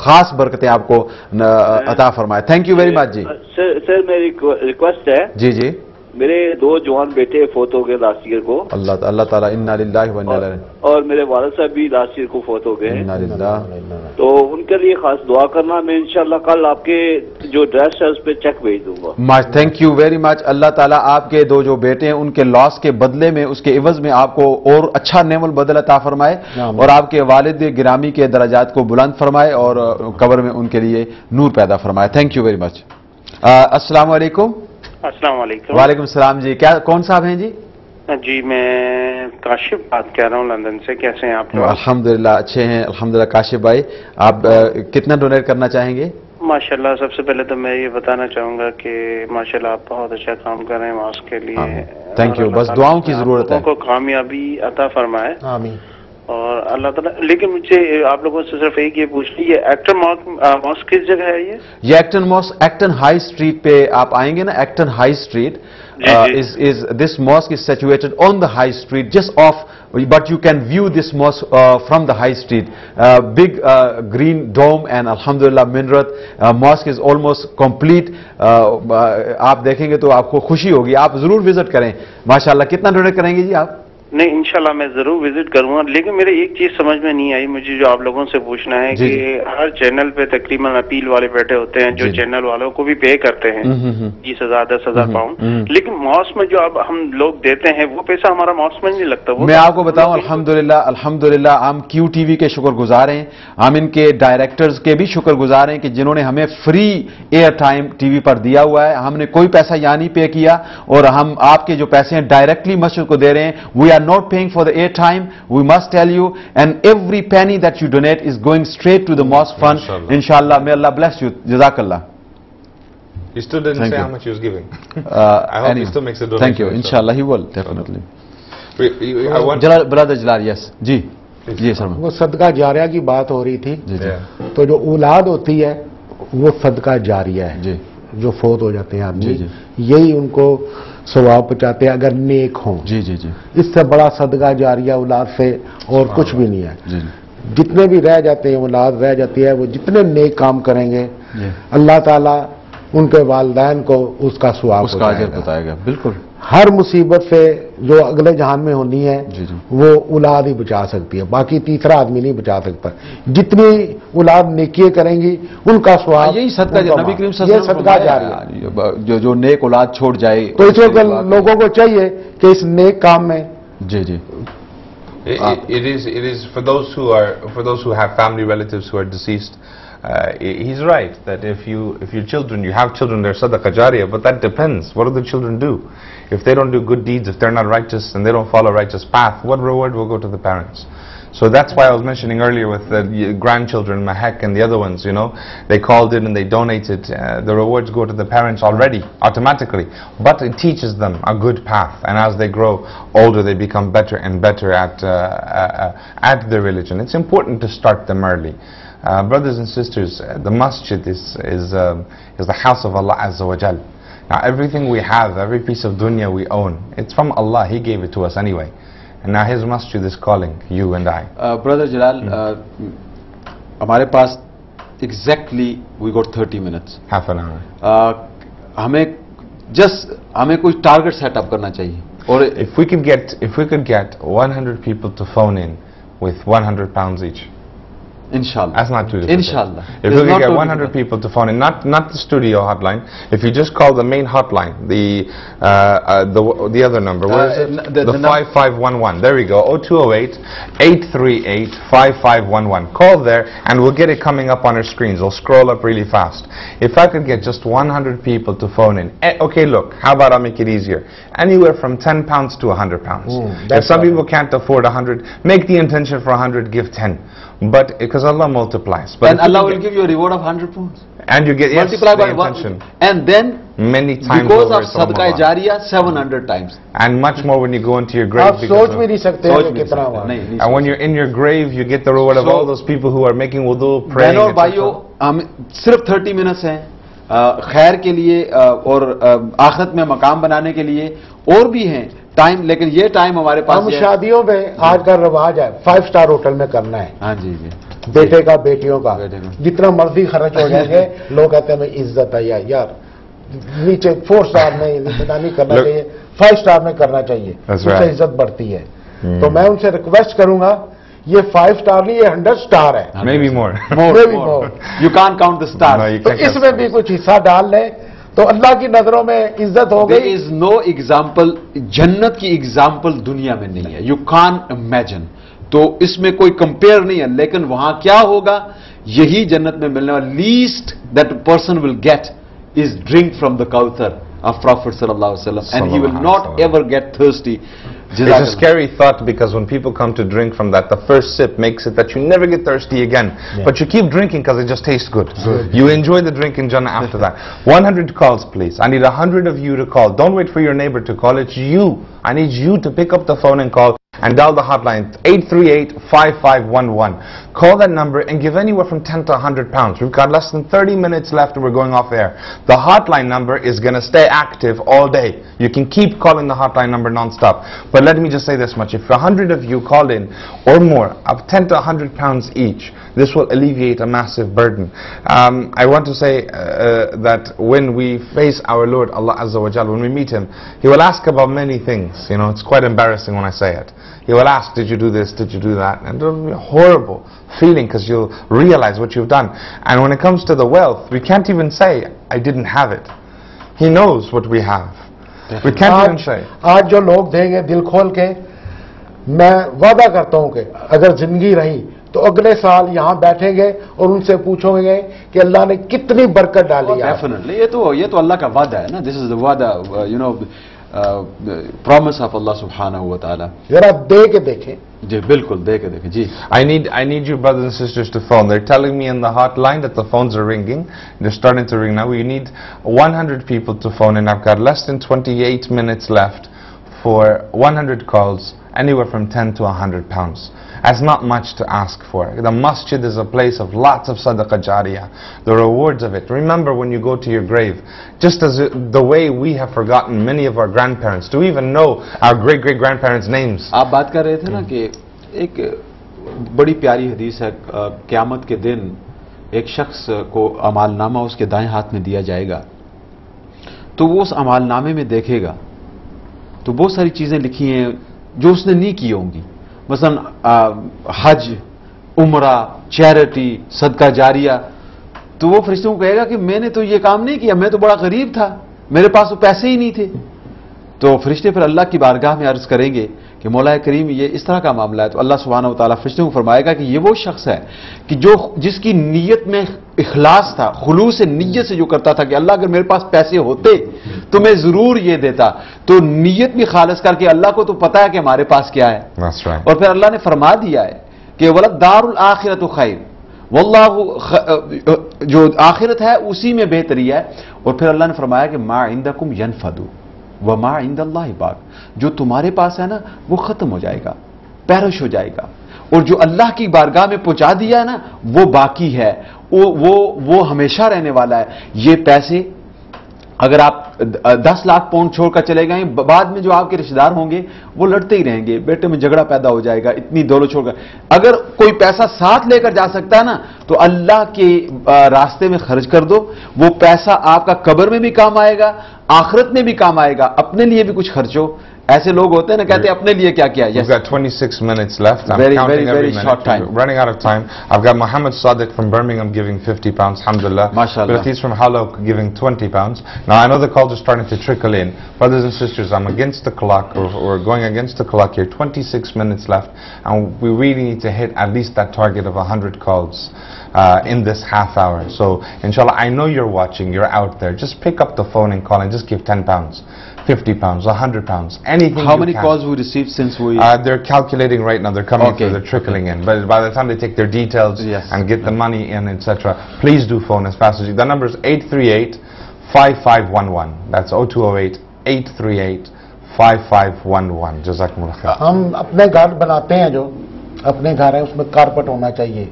خاص برکتیں آپ کو عطا فرمائے. تھینک یو ویری مچ جی. سر میری ریکویسٹ ہے. جی جی. میرے 2 جوان بیٹے فوت ہو گئے لاسٹ ایئر کو. اللہ تعالیٰ انا للہ و انا الیہ. اور میرے والد صاحب بھی لاسٹ ایئر کو فوت ہو گئے ہیں. انا للہ. تو ان کے لیے خاص دعا کرنا. میں انشاءاللہ کل آپ کے جو ایڈریس ہے اس پہ چیک بھیج دوں گا. Thank you very much. اللہ تعالیٰ آپ کے 2 جو بیٹے ہیں ان کے لاس کے بدلے میں، اس کے عوض میں آپ کو اور اچھا نعم البدل عطا فرمائے اور آپ کے والد گرامی کے درجات کو بلند فرمائے اور قبر میں ان کے لیے نور پیدا فرمائے. تھینک یو ویری مچ. السلام علیکم. السلام علیکم. وعلیکم السلام جی. کون صاحب ہیں جی؟ جی میں کاشف بات کر رہا ہوں لندن سے. کیسے ہیں آپ لوگ؟ الحمدللہ اچھے ہیں الحمدللہ. کاشف بھائی آپ کتنا ڈونیٹ کرنا چاہیں گے؟ ماشاءاللہ سب سے پہلے تو میں یہ بتانا چاہوں گا کہ ماشاءاللہ آپ بہت اچھا کام کر رہے ہیں ماسک کے لیے. Thank you. بس دعاؤں کی ضرورت ہے. کو کامیابی عطا فرمائے. آمین. اور اللہ تعالیٰ. لیکن مجھے آپ لوگوں سے صرف ایک یہ پوچھ لی, یہ ایکٹن ماسک کس جگہ ہے یہ Acton mosque Acton high street پہ آپ آئیں گے نا, Acton high street this mosque is situated on the high street just off, but you can view this mosque from the high street. Big green dome and alhamdulillah minaret. Mosque is almost complete. آپ دیکھیں گے تو آپ کو خوشی ہوگی, آپ ضرور وزٹ کریں. ماشاءاللہ. کتنا ڈونیٹ کریں گے جی آپ؟ نہیں انشاءاللہ میں ضرور وزٹ کروں گا, لیکن میرے ایک چیز سمجھ میں نہیں آئی مجھے جو آپ لوگوں سے پوچھنا ہے کہ ہر چینل پہ تقریباً اپیل والے بیٹھے ہوتے ہیں جو چینل والوں کو بھی پے کرتے ہیں 20,000 10,000 پاؤنڈ, لیکن ماسک میں جو اب ہم لوگ دیتے ہیں وہ پیسہ ہمارا ماسک میں نہیں لگتا. میں آپ کو بتاؤں الحمدللہ ہم کیو ٹی وی کے شکر گزار ہیں, ہم ان کے ڈائریکٹرز کے بھی شکر گزار ہیں کہ جنہوں نے ہمیں free air time T V پر دیا ہوا ہے. ہم نے کوئی پیسہ یہاں نہیں پے کیا, اور ہم آپ کے جو پیسے ہیں ڈائریکٹلی مسجد کو دے رہے ہیں. We are not paying for the airtime, we must tell you, and every penny that you donate is going straight to the mosque fund. Inshallah. May Allah bless you. Jazakallah. He still didn't say how much he was giving. I hope he still makes a donation. Thank you. Inshallah he will definitely. Brother Jalal, yes. جی جی سر. وہ صدقہ جاریہ کی بات ہو رہی تھی, تو جو اولاد ہوتی ہے وہ صدقہ جاریہ ہے. جی. جو فوت ہو جاتے ہیں آدمی, یہی ان کو ثواب پہنچاتے ہیں اگر نیک ہوں. جی جی جی. اس سے بڑا صدقہ جاریہ اولاد سے اور کچھ بھی نہیں ہے. جی. جتنے بھی رہ جاتے ہیں اولاد رہ جاتی ہے, وہ جتنے نیک کام کریں گے اللہ تعالیٰ ان کے والدین کو اس کا ثواب اس کا اجر بتائے گا. بالکل. ہر مصیبت سے جو اگلے جہان میں ہونی ہے وہ اولاد ہی بچا سکتی ہے, باقی تیسرا آدمی نہیں بچا سکتا. جتنی اولاد نیکیاں کریں گی ان کا ثواب, یہی صدقہ نبی کریم صلی اللہ علیہ وسلم صدقہ جاریہ جو نیک اولاد چھوڑ جائے. تو اس وقت لوگوں کو چاہیے کہ اس نیک کام میں. جی جی. It is for those who have family relatives who are deceased. He's right that if your children, you have children, they're sadaqah jariyah, but that depends. What do the children do? If they don't do good deeds, if they're not righteous and they don't follow a righteous path, what reward will go to the parents? So that's why I was mentioning earlier with the grandchildren, Mahek and the other ones, they called in and they donated. The rewards go to the parents already, automatically. But it teaches them a good path. And as they grow older, they become better and better at their religion. It's important to start them early. Brothers and sisters, the masjid is the house of Allah Azza wa Jal. Now everything we have, every piece of dunya we own, it's from Allah. He gave it to us anyway. And now His masjid is calling you and I. Brother Jalal, ہمارے پاس exactly we got 30 minutes. Half an hour. ہمیں کوئی target set up کرنا چاہیے. Or if we could get 100 people to phone in with £100 each. Inshallah. That's not too difficult. Inshallah. If we could get 100 people to phone in, not the studio hotline, if you just call the main hotline, the other number, what is it? The 5511. There we go. 0208-838-5511. Call there and we'll get it coming up on our screens. It'll scroll up really fast. If I could get just 100 people to phone in, okay, look, how about I make it easier? Anywhere from £10 to £100. If some people can't afford 100, make the intention for 100, give 10. But because Allah multiplies. But and Allah will give you a reward of 100 pounds. And you get multiply by intention. And then many times because of sadaqah jariyah 700 times. And much more when you go into your grave. And when you're in your grave, you get the reward of all those people who are making wudu, praying. بہنوں بھائیوں, صرف 30 minutes ہیں خیر کے لیے اور آخرت میں مقام بنانے کے لیے, اور بھی ہیں ٹائم, لیکن یہ ٹائم ہمارے پاس. ہم شادیوں میں آج کا رواج ہے 5 star ہوٹل میں کرنا ہے. ہاں جی جی. بیٹے کا بیٹیوں کا جتنا مرضی خرچ ہو جائیں گے, لوگ کہتے ہیں عزت ہے یار, نیچے 4 star میں نہیں کرنا چاہیے, 5 star میں کرنا چاہیے, اس سے عزت بڑھتی ہے. تو میں ان سے ریکویسٹ کروں گا, یہ 5 star نہیں, یہ 100 star ہے. Maybe more. You can't count the stars. تو اس میں بھی کچھ حصہ ڈال لیں تو اللہ کی نظروں میں عزت ہو گئی. There is no example, جنت کی example دنیا میں نہیں ہے. You can't imagine. تو اس میں کوئی compare نہیں ہے, لیکن وہاں کیا ہوگا, یہی جنت میں ملنے والا least that person will get is drink from the Kawthar of Prophet sallallahu alaihi wasallam, and he will not ever get thirsty. It's a scary thought because when people come to drink from that, the first sip makes it that you never get thirsty again. But you keep drinking because it just tastes good. You enjoy the drink in Jannah after that. 100 calls, please. I need 100 of you to call. Don't wait for your neighbor to call. It's you. I need you to pick up the phone and call. and dial the hotline 838-5511. Call that number and give anywhere from 10 to 100 pounds. We've got less than 30 minutes left and we're going off air. The hotline number is going to stay active all day. You can keep calling the hotline number non-stop. But let me just say this much. If 100 of you call in or more, of 10 to 100 pounds each, this will alleviate a massive burden. I want to say that when we face our Lord Allah Azza wa Jalla, when we meet Him, He will ask about many things. You know, it's quite embarrassing when I say it. He will ask, did you do this, did you do that? And it'll be a horrible feeling because you'll realize what you've done. And when it comes to the wealth, we can't even say, I didn't have it. He knows what we have. We can't even say. आज जो लोग देंगे दिल खोल के, मैं वादा करता हूं कि अगर जिंदगी रही तो अगले साल यहाँ बैठेंगे और उनसे पूछोगे कि अल्लाह ने कितनी बरकत डाली है। डेफिनेटली ये तो अल्लाह का वादा है ना। दिस इज द वादा, you know, promise of Allah subhanahu wa ta'ala. जरा दे के देखें। जी बिल्कुल दे के देखें जी। I need you brothers and sisters to phone. They're telling me in the hotline that the phones are ringing. They're starting to ring now. We need 100 people to phone in. I've got less than 28 minutes left for 100 calls, anywhere from 10 to 100 pounds. That's not much to ask for. The masjid is a place of lots of sadaqah jariyah, the rewards of it. Remember when you go to your grave, just as the way we have forgotten many of our grandparents, to even know our great-great-grandparents' names. आप बात कर रहे थे ना कि एक बड़ी प्यारी हदीस है, क़यामत के दिन एक शख्स को अमालनामा उसके दाएं हाथ में दिया जाएगा, तो वो उस अमालनामे में देखेगा तो बहुत सारी चीज़ें लिखी हैं जो उसने नहीं की होंगी, मसलन हज, उमरा, चैरिटी, सदका जारिया। तो वो फरिश्तों को कहेगा कि मैंने तो ये काम नहीं किया, मैं तो बड़ा गरीब था, मेरे पास तो पैसे ही नहीं थे। तो फरिश्ते फिर अल्लाह की बारगाह में अर्ज करेंगे कि मौला करीम ये इस तरह का मामला है। तो अल्लाह सुब्हानहू व तआला फरिश्तों को फरमाएगा कि ये वो शख्स है कि जिसकी नीयत में इखलास था, खुलूस नीयत से जो करता था कि अल्लाह अगर मेरे पास पैसे होते तो मैं जरूर ये देता। तो नीयत भी खालिस करके, अल्लाह को तो पता है कि हमारे पास क्या है। That's right. और फिर अल्लाह ने फरमा दिया है कि वलद दारुल आखिरतु खैर, वल्लाहु, जो आखिरत है उसी में बेहतरी है। और फिर अल्लाह ने फरमाया कि मा इंदकुम यनफदु व मा इंदल्लाहि बाक, जो तुम्हारे पास है ना वो खत्म हो जाएगा, पैरिश हो जाएगा, और जो अल्लाह की बारगाह में पहुंचा दिया है ना वो बाकी है, वो हमेशा रहने वाला है। ये पैसे अगर आप 10 लाख पाउंड छोड़कर चले गए, बाद में जो आपके रिश्तेदार होंगे वो लड़ते ही रहेंगे, बेटे में झगड़ा पैदा हो जाएगा, इतनी दौलत छोड़कर। अगर कोई पैसा साथ लेकर जा सकता है ना तो अल्लाह के रास्ते में खर्च कर दो, वो पैसा आपका कब्र में भी काम आएगा, आखिरत में भी काम आएगा, अपने लिए भी कुछ खर्चो। ऐसे लोग होते हैं ना, कहते हैं अपने लिए क्या किया। We've got 26 minutes left. I'm very counting every minute. short time. We're running out of time. I've got Muhammad Sadiq from Birmingham giving 50 pounds, alhamdulillah. MashaAllah. But he's from Hallow giving 20 pounds. Now I know the calls are starting to trickle in. Brothers and sisters, I'm against the clock. We're going against the clock here. 26 minutes left. And we really need to hit at least that target of 100 calls in this half hour. So inshallah, I know you're watching, you're out there. Just pick up the phone and call and just give 10 pounds. 50 pounds, 100 pounds, anything. How many calls we received since we... they're calculating right now, they're coming through, they're trickling in. But by the time they take their details and get the money in, etc., please do phone as fast as you. The number is 838-5511. That's 0208-838-5511. Jazakumullah khair. हम अपने घर बनाते हैं, जो अपने घर है उसमें कारपेट होना चाहिए,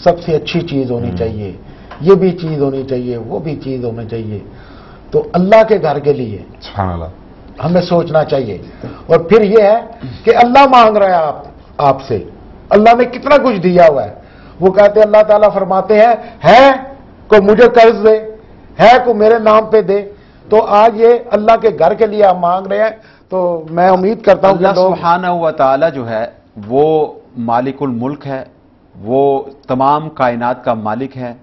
सबसे अच्छी चीज होनी चाहिए, ये भी चीज होनी चाहिए, वो भी चीज होनी चाहिए। तो अल्लाह के घर के लिए हमें सोचना चाहिए। और फिर यह है कि अल्लाह मांग रहा है आपसे, अल्लाह ने कितना कुछ दिया हुआ है। वो कहते हैं, अल्लाह ताला फरमाते हैं को मुझे कर्ज दे, है को मेरे नाम पे दे। तो आज ये अल्लाह के घर के लिए आप मांग रहे हैं, तो मैं उम्मीद करता हूं कि अल्लाह सुब्हानहू व तआला जो है वो मालिकुल मुल्क है, वो तमाम कायनात का मालिक है,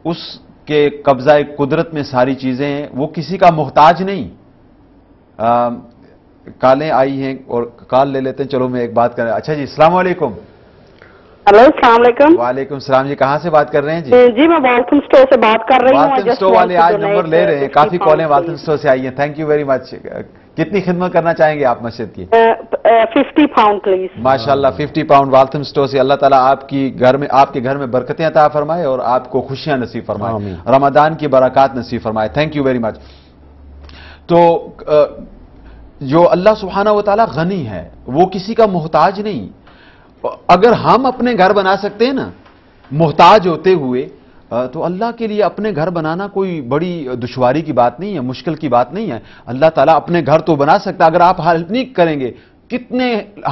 उसके कब्जा कुदरत में सारी चीजें हैं, वो किसी का मोहताज नहीं। कालें आई हैं और कॉल ले लेते हैं। चलो मैं एक बात करें। अच्छा जी, अस्सलाम वालेकुम। हेलो, अस्सलाम वालेकुम। वालेकुम सलाम जी, कहाँ से बात कर रहे हैं जी? जी मैं वाल्थम स्टोर से बात कर रही हूँ। वाल्थम स्टोर वाले आज नंबर ले रहे हैं, काफी कॉलें वाल्थम स्टोर से आई हैं। Thank you very much. कितनी खिदमत करना चाहेंगे आप मस्जिद की? 50 पाउंड प्लीज। माशाल्लाह, 50 पाउंड वाल्थम स्टोर से। अल्लाह ताला आपके घर में बरकतें अता फरमाए और आपको खुशियां नसीब फरमाए, रमजान की बरकत नसीब फरमाए। Thank you very much. तो جو اللہ سبحانہ و تعالیٰ غنی ہے، وہ کسی کا محتاج نہیں. اگر ہم اپنے گھر بنا سکتے ہیں نا محتاج ہوتے ہوئے، تو اللہ کے لیے اپنے گھر بنانا کوئی بڑی دشواری کی بات نہیں ہے، مشکل کی بات نہیں ہے. اللہ تعالیٰ اپنے گھر تو بنا سکتا. اگر آپ ہیلپ نہیں کریں گے،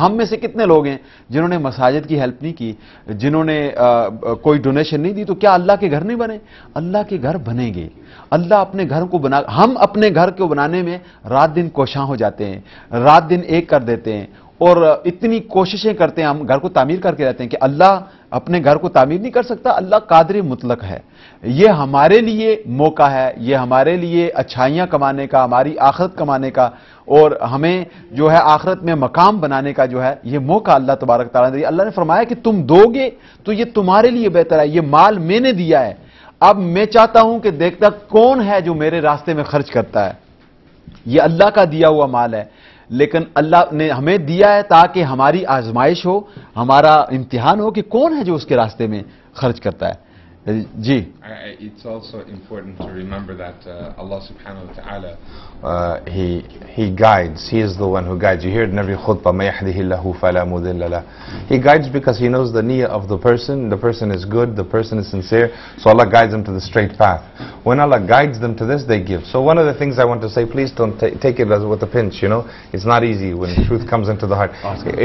ہم میں سے کتنے لوگ ہیں جنہوں نے مساجد کی ہیلپ نہیں کی، جنہوں نے کوئی ڈونیشن نہیں دی، تو کیا اللہ کے گھر نہیں بنے؟ اللہ کے گھر بنیں گے. اللہ اپنے گھر کو ہم اپنے گھر کو بنانے میں رات دن کوشاں ہو جاتے ہیں، رات دن ایک کر دیتے ہیں، اور اتنی کوششیں کرتے ہیں، ہم گھر کو تعمیر کر کے رہتے ہیں کہ اللہ اپنے گھر کو تعمیر نہیں کر سکتا. اللہ قادر مطلق ہے. یہ ہمارے لیے موقع ہے، یہ ہمارے لیے اچھائیاں کمانے کا، ہماری آخرت کمانے کا، اور ہمیں جو ہے آخرت میں مقام بنانے کا جو ہے یہ موقع اللہ تبارک تعالیٰ نے دیا. اللہ نے فرمایا کہ تم دو گے تو یہ تمہارے لیے بہتر ہے. یہ مال میں نے دیا ہے، اب میں چاہتا ہوں کہ دیکھتا کون ہے جو میرے راستے میں خرچ کرتا ہے. یہ اللہ کا دیا ہوا مال ہے، لیکن اللہ نے ہمیں دیا ہے تاکہ ہماری آزمائش ہو، ہمارا امتحان ہو کہ کون ہے جو اس کے راستے میں خرچ کرتا ہے. جی. It's also important to remember that Allah subhanahu wa ta'ala, He guides. He is the one who guides. You hear it in every khutbah, مَا يَحْدِهِ اللَّهُ فَلَا مُضِلَّ لَهُ. He guides because He knows the niyyah of the person. The person is good, the person is sincere, so Allah guides them to the straight path. When Allah guides them to this, they give. So one of the things I want to say, please don't take it as with a pinch, you know. It's not easy when truth comes into the heart.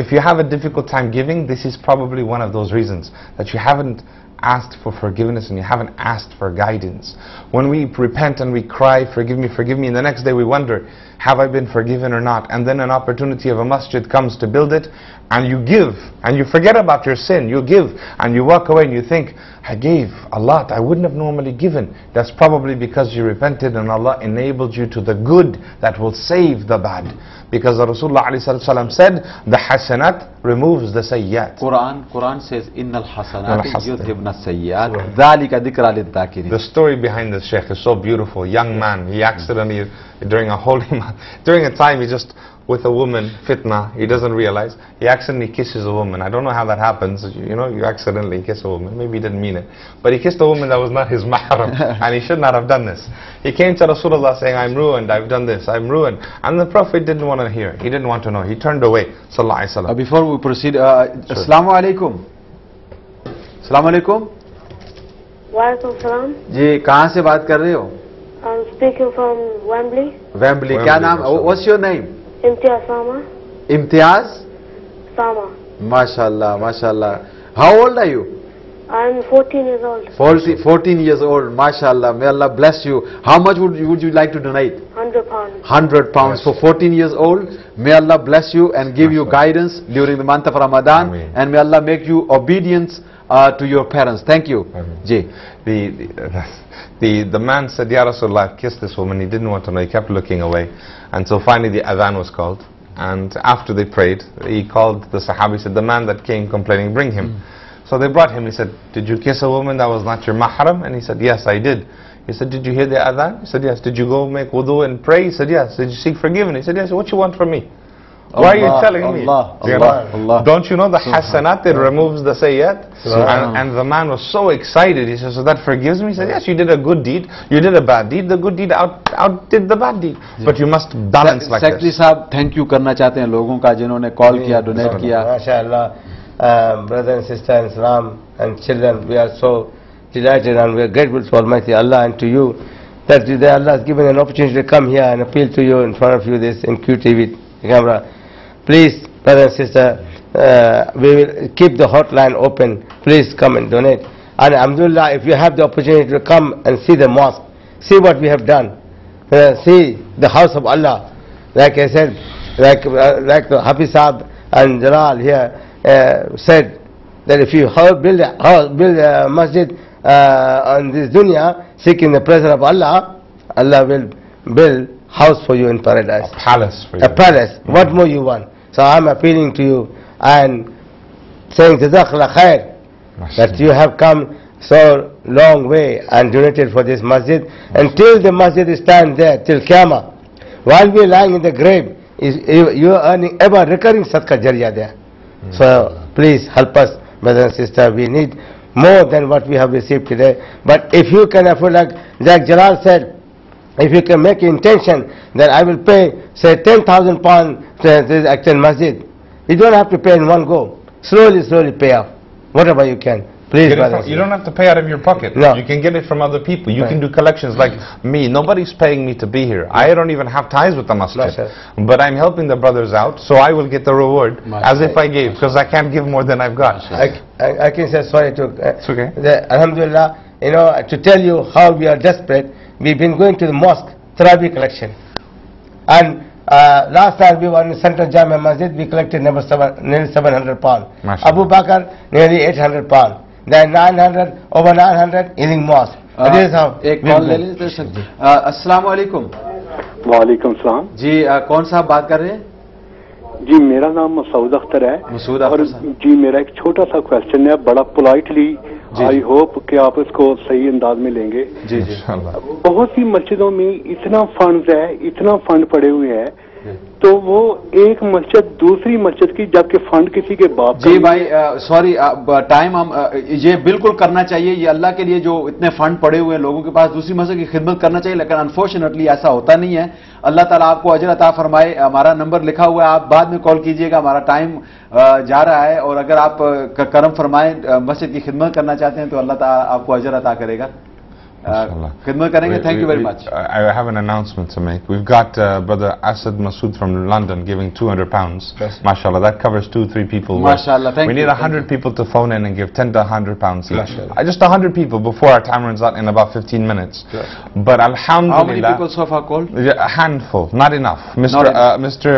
If you have a difficult time giving, this is probably one of those reasons that you haven't asked for forgiveness and you haven't asked for guidance. When we repent and we cry, forgive me, and the next day we wonder, have I been forgiven or not? And then an opportunity of a masjid comes to build it, and you give, and you forget about your sin. You give, and you walk away and you think, I gave a lot, I wouldn't have normally given. That's probably because you repented and Allah enabled you to the good that will save the bad. Because Rasulullah ﷺ said, the hasanat removes the sayyat. Quran says, Innal hasanat yudhibna sayyat, dhalika dhikra lidhakirin. The story behind this sheikh is so beautiful. Young man, he accidentally, during a holy month, during a time he just, with a woman, fitna, he doesn't realize, he accidentally kisses a woman. I don't know how that happens, you know, you accidentally kiss a woman, maybe he didn't mean it. But he kissed a woman that was not his mahram, and he should not have done this. He came to Rasulullah saying, I'm ruined, I've done this, I'm ruined. And the Prophet didn't want to hear, he didn't want to know, he turned away, sallallahu alayhi wa sallam. Before we proceed, Assalamu alaikum. Assalamu alaikum. Walaikum salam. جی کہاں سے بات کر رہے ہو؟ I'm speaking from Wembley. Wembley. کیا نام؟ What's your name? Imtiaz Sama. Imtiaz? Sama. MashaAllah, MashaAllah. How old are you? I'm 14 years old. 14 years old, MashaAllah. May Allah bless you. How much would you like to donate? 100 pounds. 100 pounds for 14 years old. May Allah bless you and give you guidance during the month of Ramadan. Ameen. And may Allah make you obedience to your parents. Thank you. Ji. The man said, Ya Rasulullah, kissed this woman. He didn't want to know. He kept looking away. And so finally the adhan was called. And after they prayed, he called the Sahabi, said, the man that came complaining, bring him. So they brought him. He said, did you kiss a woman that was not your mahram? And he said, yes, I did. He said, did you hear the adhan? He said, yes. Did you go make wudu and pray? He said, yes. Did you seek forgiveness? He said, yes. What you want from me? Why are you telling me? Allah. Don't you know the hasanat, it removes the sayyat? And the man was so excited. He said, so that forgives me? He said, yes, you did a good deed. You did a bad deed. The good deed outdid the bad deed. But you must balance like Secretary this. صاحب thank you کرنا چاہتے ہیں لوگوں کا جنہوں نے کال کیا, donate کیا. MashaAllah, brother and sister in Islam and children, we are so delighted and we are grateful to Almighty Allah and to you that today Allah has given an opportunity to come here and appeal to you in front of you this in QTV camera. Please, brother and sister, we will keep the hotline open. Please come and donate. And alhamdulillah, if you have the opportunity to come and see the mosque, see what we have done, see the house of Allah. Like I said, like the Hafiz Saab and Jalal here said, that if you build a masjid on this dunya, seeking the presence of Allah, Allah will build house for you in paradise. A palace for you. A palace. What more you want? So I'm appealing to you and saying Jazakallah khair that you have come so long way and donated for this masjid. Until the masjid stands there, till Qiyamah, while we are lying in the grave, you are earning ever recurring sadaqah jariyah there. So please help us, brother and sister. We need more than what we have received today. But if you can afford, like Jalal said, if you can make intention that I will pay, say, 10,000 pounds to this actual masjid, you don't have to pay in one go. Slowly pay off, whatever you can. Please, brothers. You don't have to pay out of your pocket. No. You can get it from other people. You can do collections like me. Nobody's paying me to be here. I don't even have ties with the masjid. But I'm helping the brothers out, so I will get the reward as if I gave, because I can't give more than I've got. I can say sorry to... It's okay. Alhamdulillah, you know, to tell you how we are desperate, we've been going to the mosque, Taraweeh collection. And last time we were in Central Jama Masjid, we collected nearly 700 pounds. Abu Bakr, nearly 800 pounds. Then 900, over 900 in mosque. This is how. एक call ले लेते हैं। अस्सलाम वालेकुम। वालेकुम सलाम। जी कौन साहब बात कर रहे हैं? जी मेरा नाम मसूद अख्तर है। मसूद अख्तर साहब। जी मेरा एक छोटा सा क्वेश्चन है, बड़ा पोलाइटली आई होप कि आप इसको सही अंदाज में लेंगे। जी जी। बहुत सी मस्जिदों में इतना फंड है, इतना फंड पड़े हुए हैं, तो वो एक मस्जिद दूसरी मस्जिद की, जबकि फंड किसी के बाप। जी भाई सॉरी टाइम हम ये बिल्कुल करना चाहिए, ये अल्लाह के लिए जो इतने फंड पड़े हुए हैं लोगों के पास, दूसरी मस्जिद की खिदमत करना चाहिए, लेकिन अनफॉर्चुनेटली ऐसा होता नहीं है। अल्लाह ताला आपको अजर अता फरमाए। हमारा नंबर लिखा हुआ है, आप बाद में कॉल कीजिएगा, हमारा टाइम जा रहा है, और अगर आप करम फरमाए मस्जिद की खिदमत करना चाहते हैं तो अल्लाह ताला आपको अजर अता करेगा। खिदमत करेंगे। Thank you very much. I have an announcement to make. We've got brother Asad Masood from London giving £200. Mashallah, that covers 2-3 people. Mashallah, thank you. We need 100 people to phone in and give 10 to 100 pounds each. Just 100 people before our time runs out in about 15 minutes. But alhamdulillah. How many people so far called? A handful, not enough. Mr.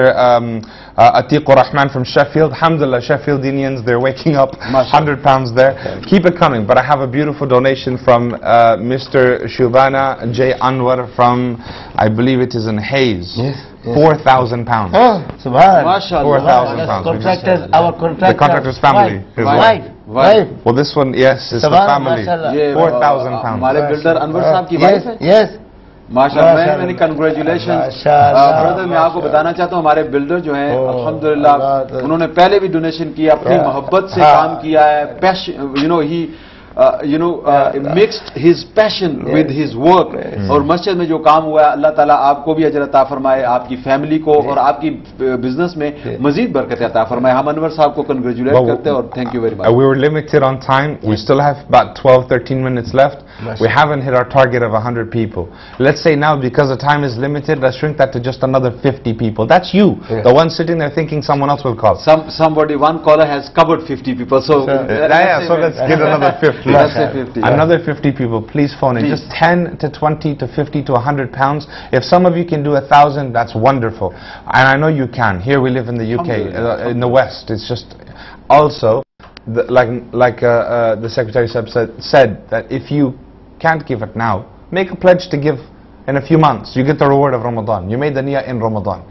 Atiqur Rahman from Sheffield. Alhamdulillah, Sheffieldians, they're waking up. £100 there. Keep it coming. But I have a beautiful donation from Mr. Shubhana J. Anwar from, I believe it is in Hayes. Yes. £4,000. Subhan. 4,000 pounds. Contractors, our contractor. The contractor's family. His wife. Well, this one, yes, it's the family. £4,000. हमारे builder Anwar साहब की wife है? Yes. माशाअल्लाह, many congratulations. Brother मैं आपको बताना चाहता हूँ, हमारे बिल्डर जो हैं अल्हम्दुलिल्लाह उन्होंने पहले भी डोनेशन किया, अपनी मोहब्बत से काम किया है, passion, mixed his passion with his work. और मस्जिद में जो काम हुआ है, अल्लाह ताला आपको भी अजर अता फरमाए, आपकी फैमिली को और आपकी बिजनेस में मजीद बरकत अता फरमाए। हम अनवर साहब को कंग्रेचुलेट करते हैं और thank you very much. We were limited on time. We still have about 12-13 minutes left. We haven't hit our target of 100 people. Let's say now, because the time is limited, let's shrink that to just another 50 people. That's you, the one sitting there thinking someone else will call. One caller has covered 50 people. So let's get another 50. Let's say 50. Another 50 people, please phone in. Please. Just 10 to 20 to 50 to 100 pounds. If some of you can do 1,000, that's wonderful. And I know you can. Here we live in the UK, in the West. It's just also, the Secretary said that if you can't give it now, make a pledge to give in a few months. You get the reward of Ramadan. You made the niyyah in Ramadan.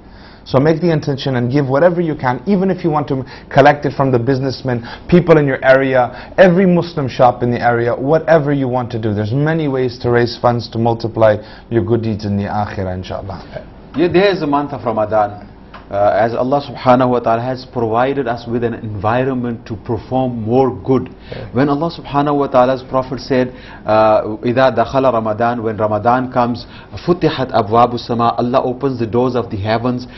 So make the intention and give whatever you can, even if you want to collect it from the businessmen, people in your area, every Muslim shop in the area, whatever you want to do. There's many ways to raise funds to multiply your good deeds in the akhirah, inshallah. Yeah, there is a month of Ramadan. As Allah subhanahu wa ta'ala has provided us with an environment to perform more good. When Allah subhanahu wa ta'ala's Prophet said, إِذَا دَخَلَ Ramadan, when Ramadan comes, فُتِحَتْ أَبْوَابُ السَّمَاءِ, Allah opens the doors of the heavens,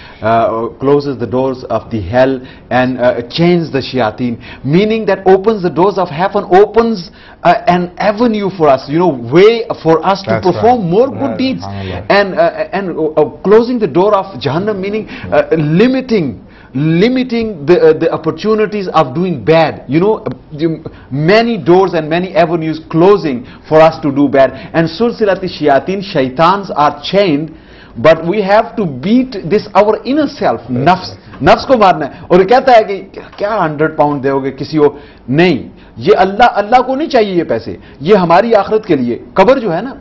closes the doors of the hell, and chains the shayateen. Meaning that opens the doors of heaven, opens an avenue for us, way for us to perform more good deeds. And closing the door of Jahannam, meaning limiting the opportunities of doing bad. Many doors and many avenues closing for us to do bad. And sulsilati shayateen, shaitans are chained, but we have to beat this our inner self, nafs को मारना है। और कहता है कि क्या 100 pound दोगे किसी को? नहीं, ये अल्लाह को नहीं चाहिए ये पैसे, ये हमारी आखिरत के लिए। कब्र जो है ना,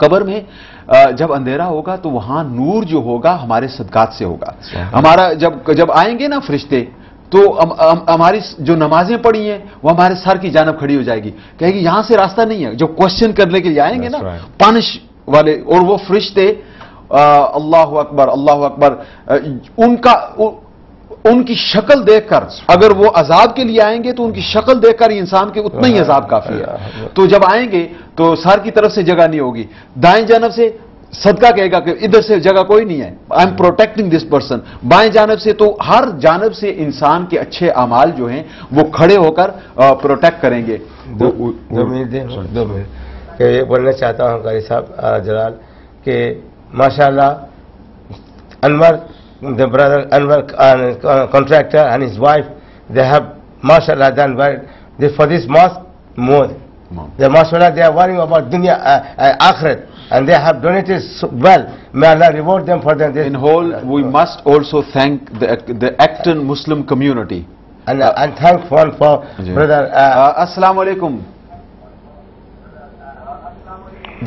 कब्र में जब अंधेरा होगा तो वहां नूर जो होगा हमारे सदकात से होगा। हमारा जब आएंगे ना फरिश्ते, तो हमारी जो नमाजें पढ़ी हैं वो हमारे सर की जानब खड़ी हो जाएगी, कहेगी यहां से रास्ता नहीं है। जो क्वेश्चन करने के लिए आएंगे ना पनिश वाले, और वो फरिश्ते अल्लाह अकबर, उनकी शक्ल देखकर, अगर वो अजाब के लिए आएंगे तो उनकी शक्ल देखकर इंसान के उतना ही अजाब काफी है। तो जब आएंगे तो सर की तरफ से जगह नहीं होगी, दाएं जानब से صدقہ کہے گا کہ ادھر سے جگہ کوئی نہیں ہے, I am protecting this person. بائیں جانب سے تو ہر جانب سے انسان کے اچھے اعمال جو ہیں وہ کھڑے ہو کر پروٹیکٹ کریں گے. 2 منٹ دیں, 2 منٹ. کہ یہ بولنا چاہتا ہوں قاری صاحب جلال کہ ماشاءاللہ انور, the brother Anwar contractor and his wife, they have mashallah done for this mosque more. Mashallah, they are worrying about dunya akhirat, and they have donated well. May Allah reward them for that. In whole, we must also thank the Acton Muslim community. And thank one for brother. Assalamu alaikum.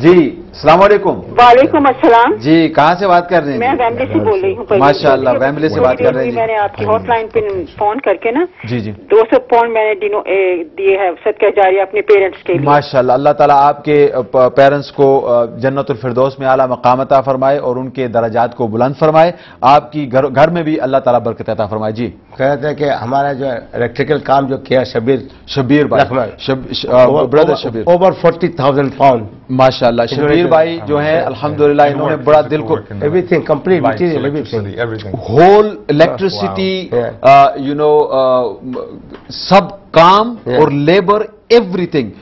جی السلام علیکم. وعلیکم السلام. جی کہاں سے بات کر رہے ہیں؟ میں ویمبلی سے بول رہی ہوں. ماشاء اللہ, ویمبلی سے بات کر رہے ہیں. میں نے آپ کی ہاٹ لائن پہ فون کر کے نا جی 200 پاؤنڈ میں نے دیے ہیں صدقہ جاریہ اپنے پیرنٹس کے لیے. ماشاء اللہ, اللہ تعالیٰ آپ کے پیرنٹس کو جنت الفردوس میں اعلیٰ مقام عطا فرمائے اور ان کے درجات کو بلند فرمائے. آپ کی گھر میں بھی اللہ تعالیٰ برکت عطا فرمائے. جی کہتے ہیں کہ ہمارا جو الیکٹریکل کام جو کیا شبیر بھائی, بردر شبیر, اوور 40,000 پاؤنڈ. ماشاء اللہ, شبیر بھائی جو ہیں الحمدللہ انہوں نے بڑا دل کو everything complete material, everything, whole electricity, you know, sab kaam or labor, everything,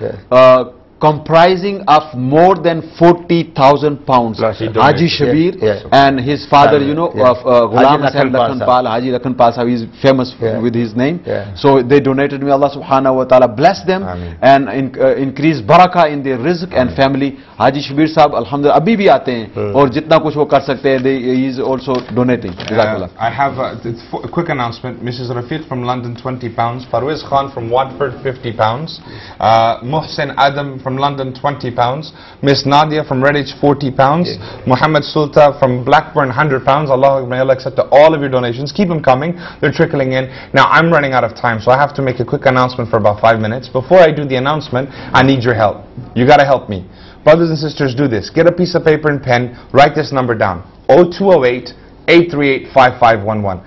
comprising of more than 40,000 pounds. Haji Shabir and his father, you know, Ghulam Hassan Lakhanpal, Haji Lakhanpal Sahib is famous with his name. So they donated me. Allah subhanahu wa ta'ala bless them and increase barakah in their rizq and family. Haji Shabir Sahib alhamdulillah abhi bhi aate hain aur jitna kuch wo kar sakte hain, he is also donating. I have a quick announcement. Mrs. Rafiq from London, 20 pounds. Parvez Khan from Watford, 50 pounds. Muhsin Adam from London, 20 pounds. Miss Nadia from Redditch, 40 pounds. Muhammad Sulta from Blackburn, 100 pounds. Allah may Allah accept all of your donations. Keep them coming. They're trickling in. Now I'm running out of time, so I have to make a quick announcement for about 5 minutes. Before I do the announcement, I need your help. You got to help me. Brothers and sisters, do this. Get a piece of paper and pen. Write this number down. 0208-838-5511.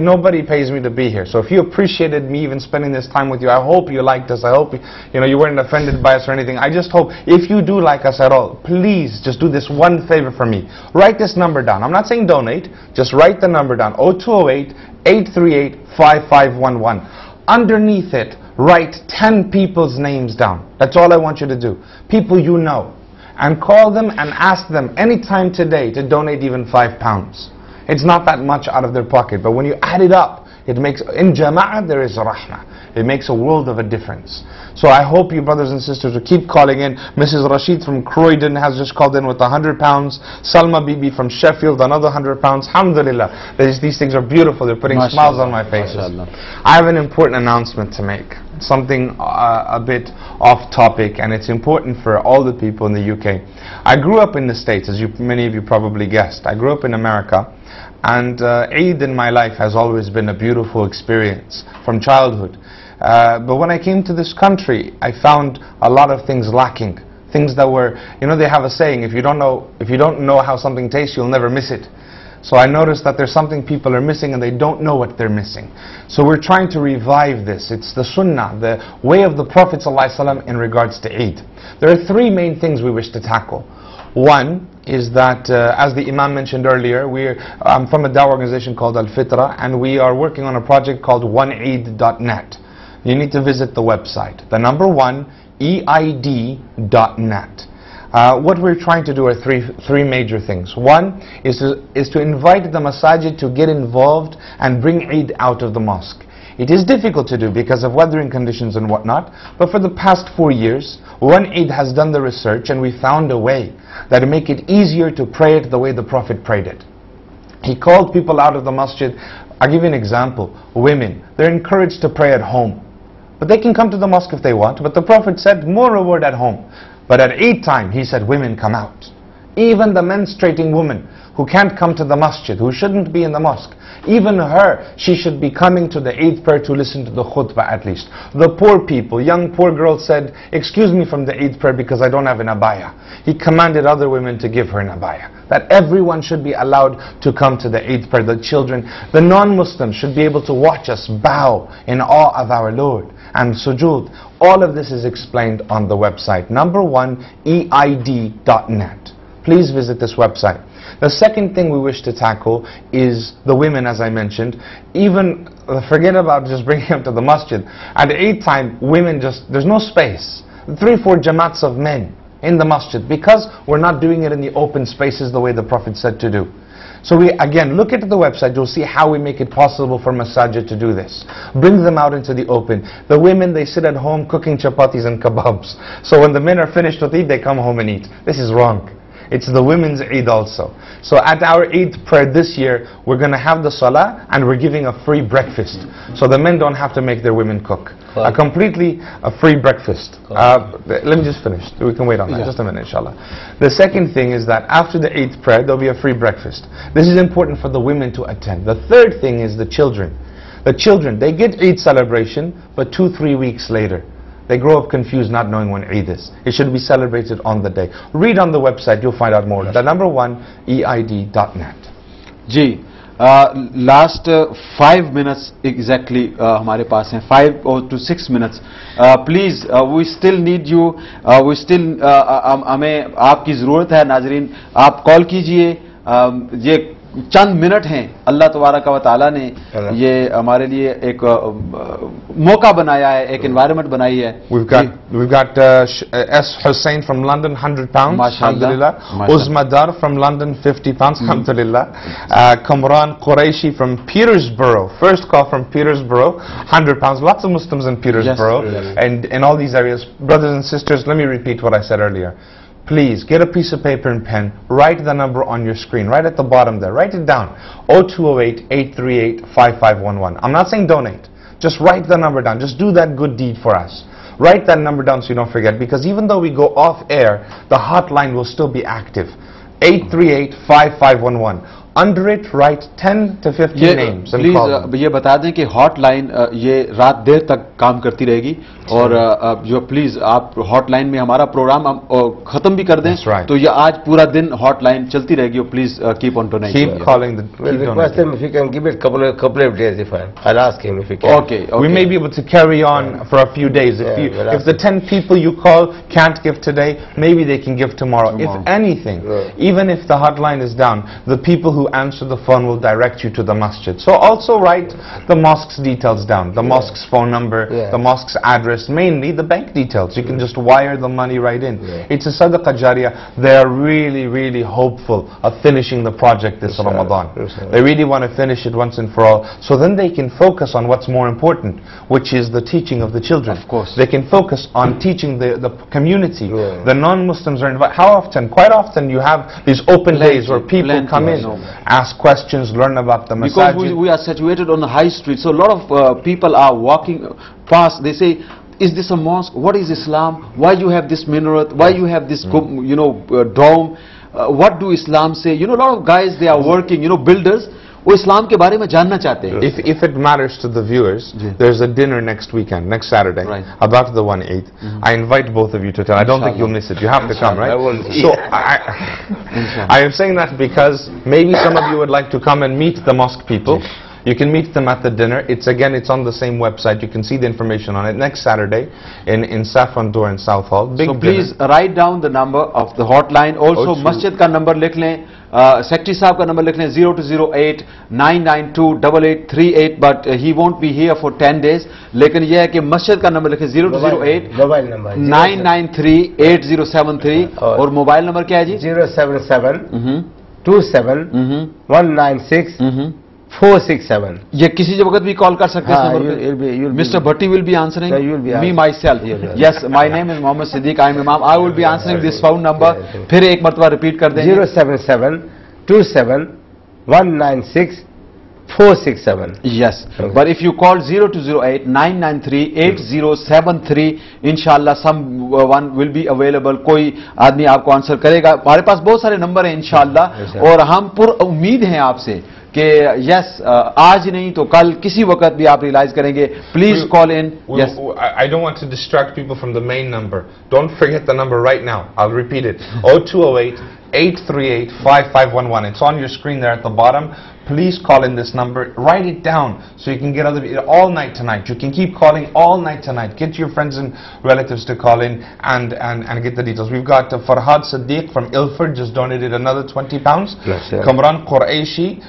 Nobody pays me to be here. So if you appreciated me even spending this time with you, I hope you liked us. I hope you weren't offended by us or anything. I just hope if you do like us at all, please just do this one favor for me. Write this number down. I'm not saying donate. Just write the number down. 0208-838-5511. Underneath it, write 10 people's names down. That's all I want you to do. People you know. And call them and ask them anytime today to donate even £5. It's not that much out of their pocket, but when you add it up, it makes, in jama'ah there is rahmah. It makes a world of a difference. So I hope you brothers and sisters will keep calling in. Mrs. Rashid from Croydon has just called in with £100. Salma Bibi from Sheffield, another £100. Alhamdulillah. These things are beautiful. They're putting smiles on my faces. I have an important announcement to make. Something a bit off topic, and it's important for all the people in the UK. I grew up in the States, as many of you probably guessed. I grew up in America. And Eid in my life has always been a beautiful experience from childhood. But when I came to this country, I found a lot of things lacking. Things that were, they have a saying, if you don't know how something tastes, you'll never miss it. So I noticed that there's something people are missing and they don't know what they're missing. So we're trying to revive this. It's the sunnah, the way of the Prophet ﷺ in regards to Eid. There are 3 main things we wish to tackle. One is that, as the Imam mentioned earlier, I'm from a dawah organization called Al-Fitra, and we are working on a project called oneeid.net. You need to visit the website. The number 1, eid.net. What we're trying to do are three major things. One is to invite the masajid to get involved and bring Eid out of the mosque. It is difficult to do because of weathering conditions and whatnot, but for the past 4 years, One Eid has done the research and we found a way that would make it easier to pray it the way the Prophet prayed it. He called people out of the masjid. I'll give you an example. Women, they're encouraged to pray at home, but they can come to the mosque if they want, but the Prophet said more reward at home. But at Eid time, he said women come out. Even the menstruating woman who can't come to the masjid, who shouldn't be in the mosque, even her, she should be coming to the Eid prayer to listen to the khutbah at least. The poor people, young poor girl said, excuse me from the Eid prayer because I don't have an abaya. He commanded other women to give her an abaya. That everyone should be allowed to come to the Eid prayer. The children, the non-Muslims should be able to watch us bow in awe of our Lord and sujood. All of this is explained on the website. Number 1, eid.net. please visit this website. The second thing we wish to tackle is the women, as I mentioned. Even forget about just bringing them to the masjid. At Eid time, women there's no space. 3-4 jamats of men in the masjid because we're not doing it in the open spaces the way the Prophet said to do. So we, again, look at the website, you'll see how we make it possible for masajid to do this. Bring them out into the open. The women, they sit at home cooking chapatis and kebabs. So when the men are finished with Eid, they come home and eat. This is wrong. It's the women's Eid also. So at our Eid prayer this year, we're going to have the salah and we're giving a free breakfast. So the men don't have to make their women cook. A completely free breakfast. Let me just finish. We can wait on that. Just a minute, inshallah. The second thing is that after the Eid prayer, there'll be a free breakfast. This is important for the women to attend. The third thing is the children. The children, they get Eid celebration, but 2-3 weeks later. They grow up confused, not knowing when Eid is. It should be celebrated on the day. Read on the website, you'll find out more. The number one, eid.net. Ji, last 5 minutes exactly हमारे पास हैं, 5 to 6 minutes. Please, we still need you. हमें आपकी ज़रूरत है नाज़रीन. आप call कीजिए. ये चंद मिनट हैं. अल्लाह तबारक व तआला ने ये हमारे लिए एक मौका बनाया है, एक एनवायरनमेंट बनाई है. We've got S. Hussain from London, £100, alhamdulillah. Uzmadar from London, £50, alhamdulillah. Kamran Qureshi from Petersborough, first call from Petersborough, £100. Lots of Muslims in Petersborough, and in all these areas. Brothers and sisters, let me repeat what I said earlier. Please get a piece of paper and pen, write the number on your screen, right at the bottom there, write it down, 0208-838-5511. I'm not saying donate, just write the number down, just do that good deed for us. Write that number down so you don't forget, because even though we go off air, the hotline will still be active. 838-5511. Under it, write 10 to 15 names and call them. ये बता दें कि hotline ये रात देर तक काम करती रहेगी और जो प्लीज आप हॉटलाइन में हमारा प्रोग्राम खत्म भी कर दें तो ये आज पूरा दिन हॉटलाइन चलती रहेगी. Please keep on to keep calling the request him if he can give it couple of days. If I'll ask him if he can. Okay. We may be able to carry on for a few days. If the 10 people you call can't give today, maybe they can give tomorrow. If anything, even if the hotline is down, the people who answer the phone will direct you to the masjid. So also write the mosque's details down, the mosque's phone number, the mosque's address, mainly the bank details. You can just wire the money right in. It's a sadaqah jariyah. They are really, really hopeful of finishing the project this Ramadan. They really want to finish it once and for all. So then they can focus on what's more important, which is the teaching of the children. Of course. They can focus on teaching the community. The non-Muslims are invited. How often? Quite often you have these open days where people come in, ask questions, learn about the masajid. Because we are situated on the high street, so a lot of people are walking past. They say, is this a mosque? What is Islam? Why you have this minaret? Why you have this dome? What do Islam say? A lot of guys, they are working, builders. वो इस्लाम के बारे में जानना चाहते हैं. If it matters to the viewers, there's a dinner next weekend, next Saturday, about the 1/8. I invite both of you to attend. I don't think you'll miss it. You have to come, right? So I am saying that because maybe some of you would like to come and meet the mosque people. You can meet them at the dinner. It's on the same website. You can see the information on it. Next Saturday in Saffron Door in South Hall. So please write down the number of the hotline. Also masjid का number लिख लें. Secretary साहब का number लिख लें 0208-992-8838. But he won't be here for 10 days. लेकिन यह है कि मस्जिद का number लिखें 0208-993-8073. और मोबाइल नंबर क्या है जी? 077-27-196-467. ये किसी वक्त भी कॉल कर सकते हैं. Mr. Bhatti will be answering. Me myself. Yes, my name is Mohammed Siddiq. I am Imam. I will be answering this phone number. फिर एक मर्तबा रिपीट कर दें. 077-27-196-467. Yes, but if you call 0208-993-8073, inshallah someone will be available. कोई आदमी आपको answer करेगा. हमारे पास बहुत सारे नंबर हैं इंशाल्लाह और हम पूरी उम्मीद हैं आपसे कि यस आज नहीं तो कल किसी वक्त भी आप रियलाइज करेंगे. Please call in. Yes. I don't want to distract people from the main number. Don't forget the number right now. I'll repeat it. 0208 838-5511. It's on your screen there at the bottom. Please call in this number. Write it down so you can get all night tonight. You can keep calling all night tonight. Get your friends and relatives to call in and get the details. We've got Farhad Siddiq from Ilford just donated another £20. Kamran Quraishi,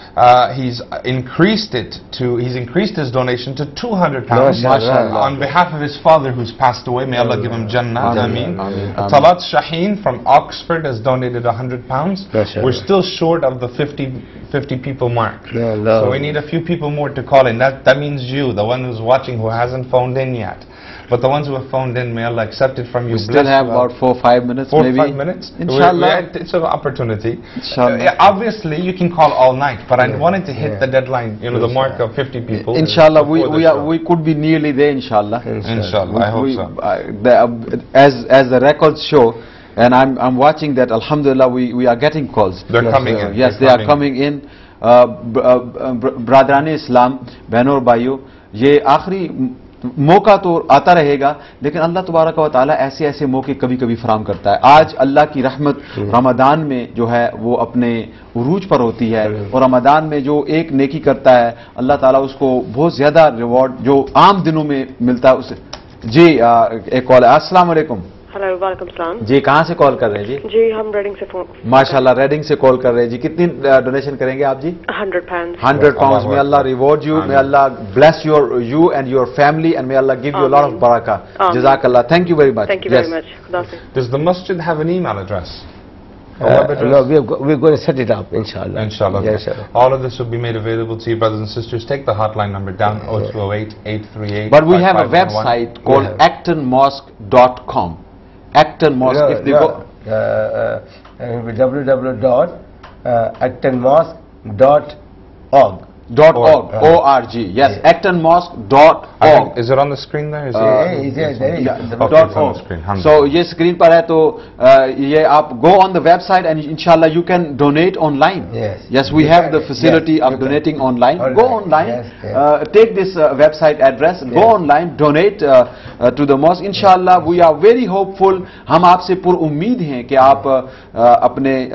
he's increased his donation to £200 on behalf of his father who's passed away. May Allah give him Jannah. Ameen. Talat Shaheen from Oxford has donated £100. We're still short of the 50 people mark. So we need a few people more to call in. That means you, the one who's watching who hasn't phoned in yet. But the ones who have phoned in, may Allah accept it from you. We still have about 4 or 5 minutes, maybe. 4 or 5 minutes? Inshallah. It's an opportunity. Obviously, you can call all night, but I wanted to hit the deadline, the mark of 50 people. Inshallah, we could be nearly there, inshallah. Inshallah, I hope so. As the records show, and I'm watching that, alhamdulillah, we are getting calls. They're coming in. Yes, they are coming in. برادران اسلام بہنوں اور بھائیوں، یہ آخری موقع تو آتا رہے گا، لیکن اللہ تبارک و تعالیٰ ایسے موقع کبھی کبھی فراہم کرتا ہے. آج اللہ کی رحمت رمضان میں جو ہے وہ اپنے عروج پر ہوتی ہے، اور رمضان میں جو ایک نیکی کرتا ہے اللہ تعالیٰ اس کو بہت زیادہ ریوارڈ جو عام دنوں میں ملتا ہے اسے. جی ایک کال ہے. السلام علیکم. ہلو، وعلیکم السلام. جی کہاں سے کال کر رہے ہیں؟ جی ہم ریڈنگ سے فون. ماشاءاللہ ریڈنگ سے کال کر رہے ہیں. جی کتنی ڈونیشن کریں گے آپ؟ جی 100 pounds. 100 pounds. May Allah reward you. May Allah bless you and your family, and may Allah give you a lot of barakah. Jazakallah. Thank you very much. Thank you very much. Does the masjid have an email address? No, we're going to set it up, inshallah. Inshallah. Yeah, inshallah. All of this will be made available to you, brothers and sisters. Take the hotline number down, 0208-838. But we have a website called actonmosque.com. Acton Mosque. If they go www.actonmosque.org. .org. Yes, actonmosque.org. Is it on the screen there? So یہ screen پر ہے تو یہ آپ go on the website and inshallah you can donate online. Yes, we have the facility of donating online. Go online, take this website address, go online, donate to the mosque. Inshallah we are very hopeful. ہم آپ سے پر امید ہیں کہ آپ اپنے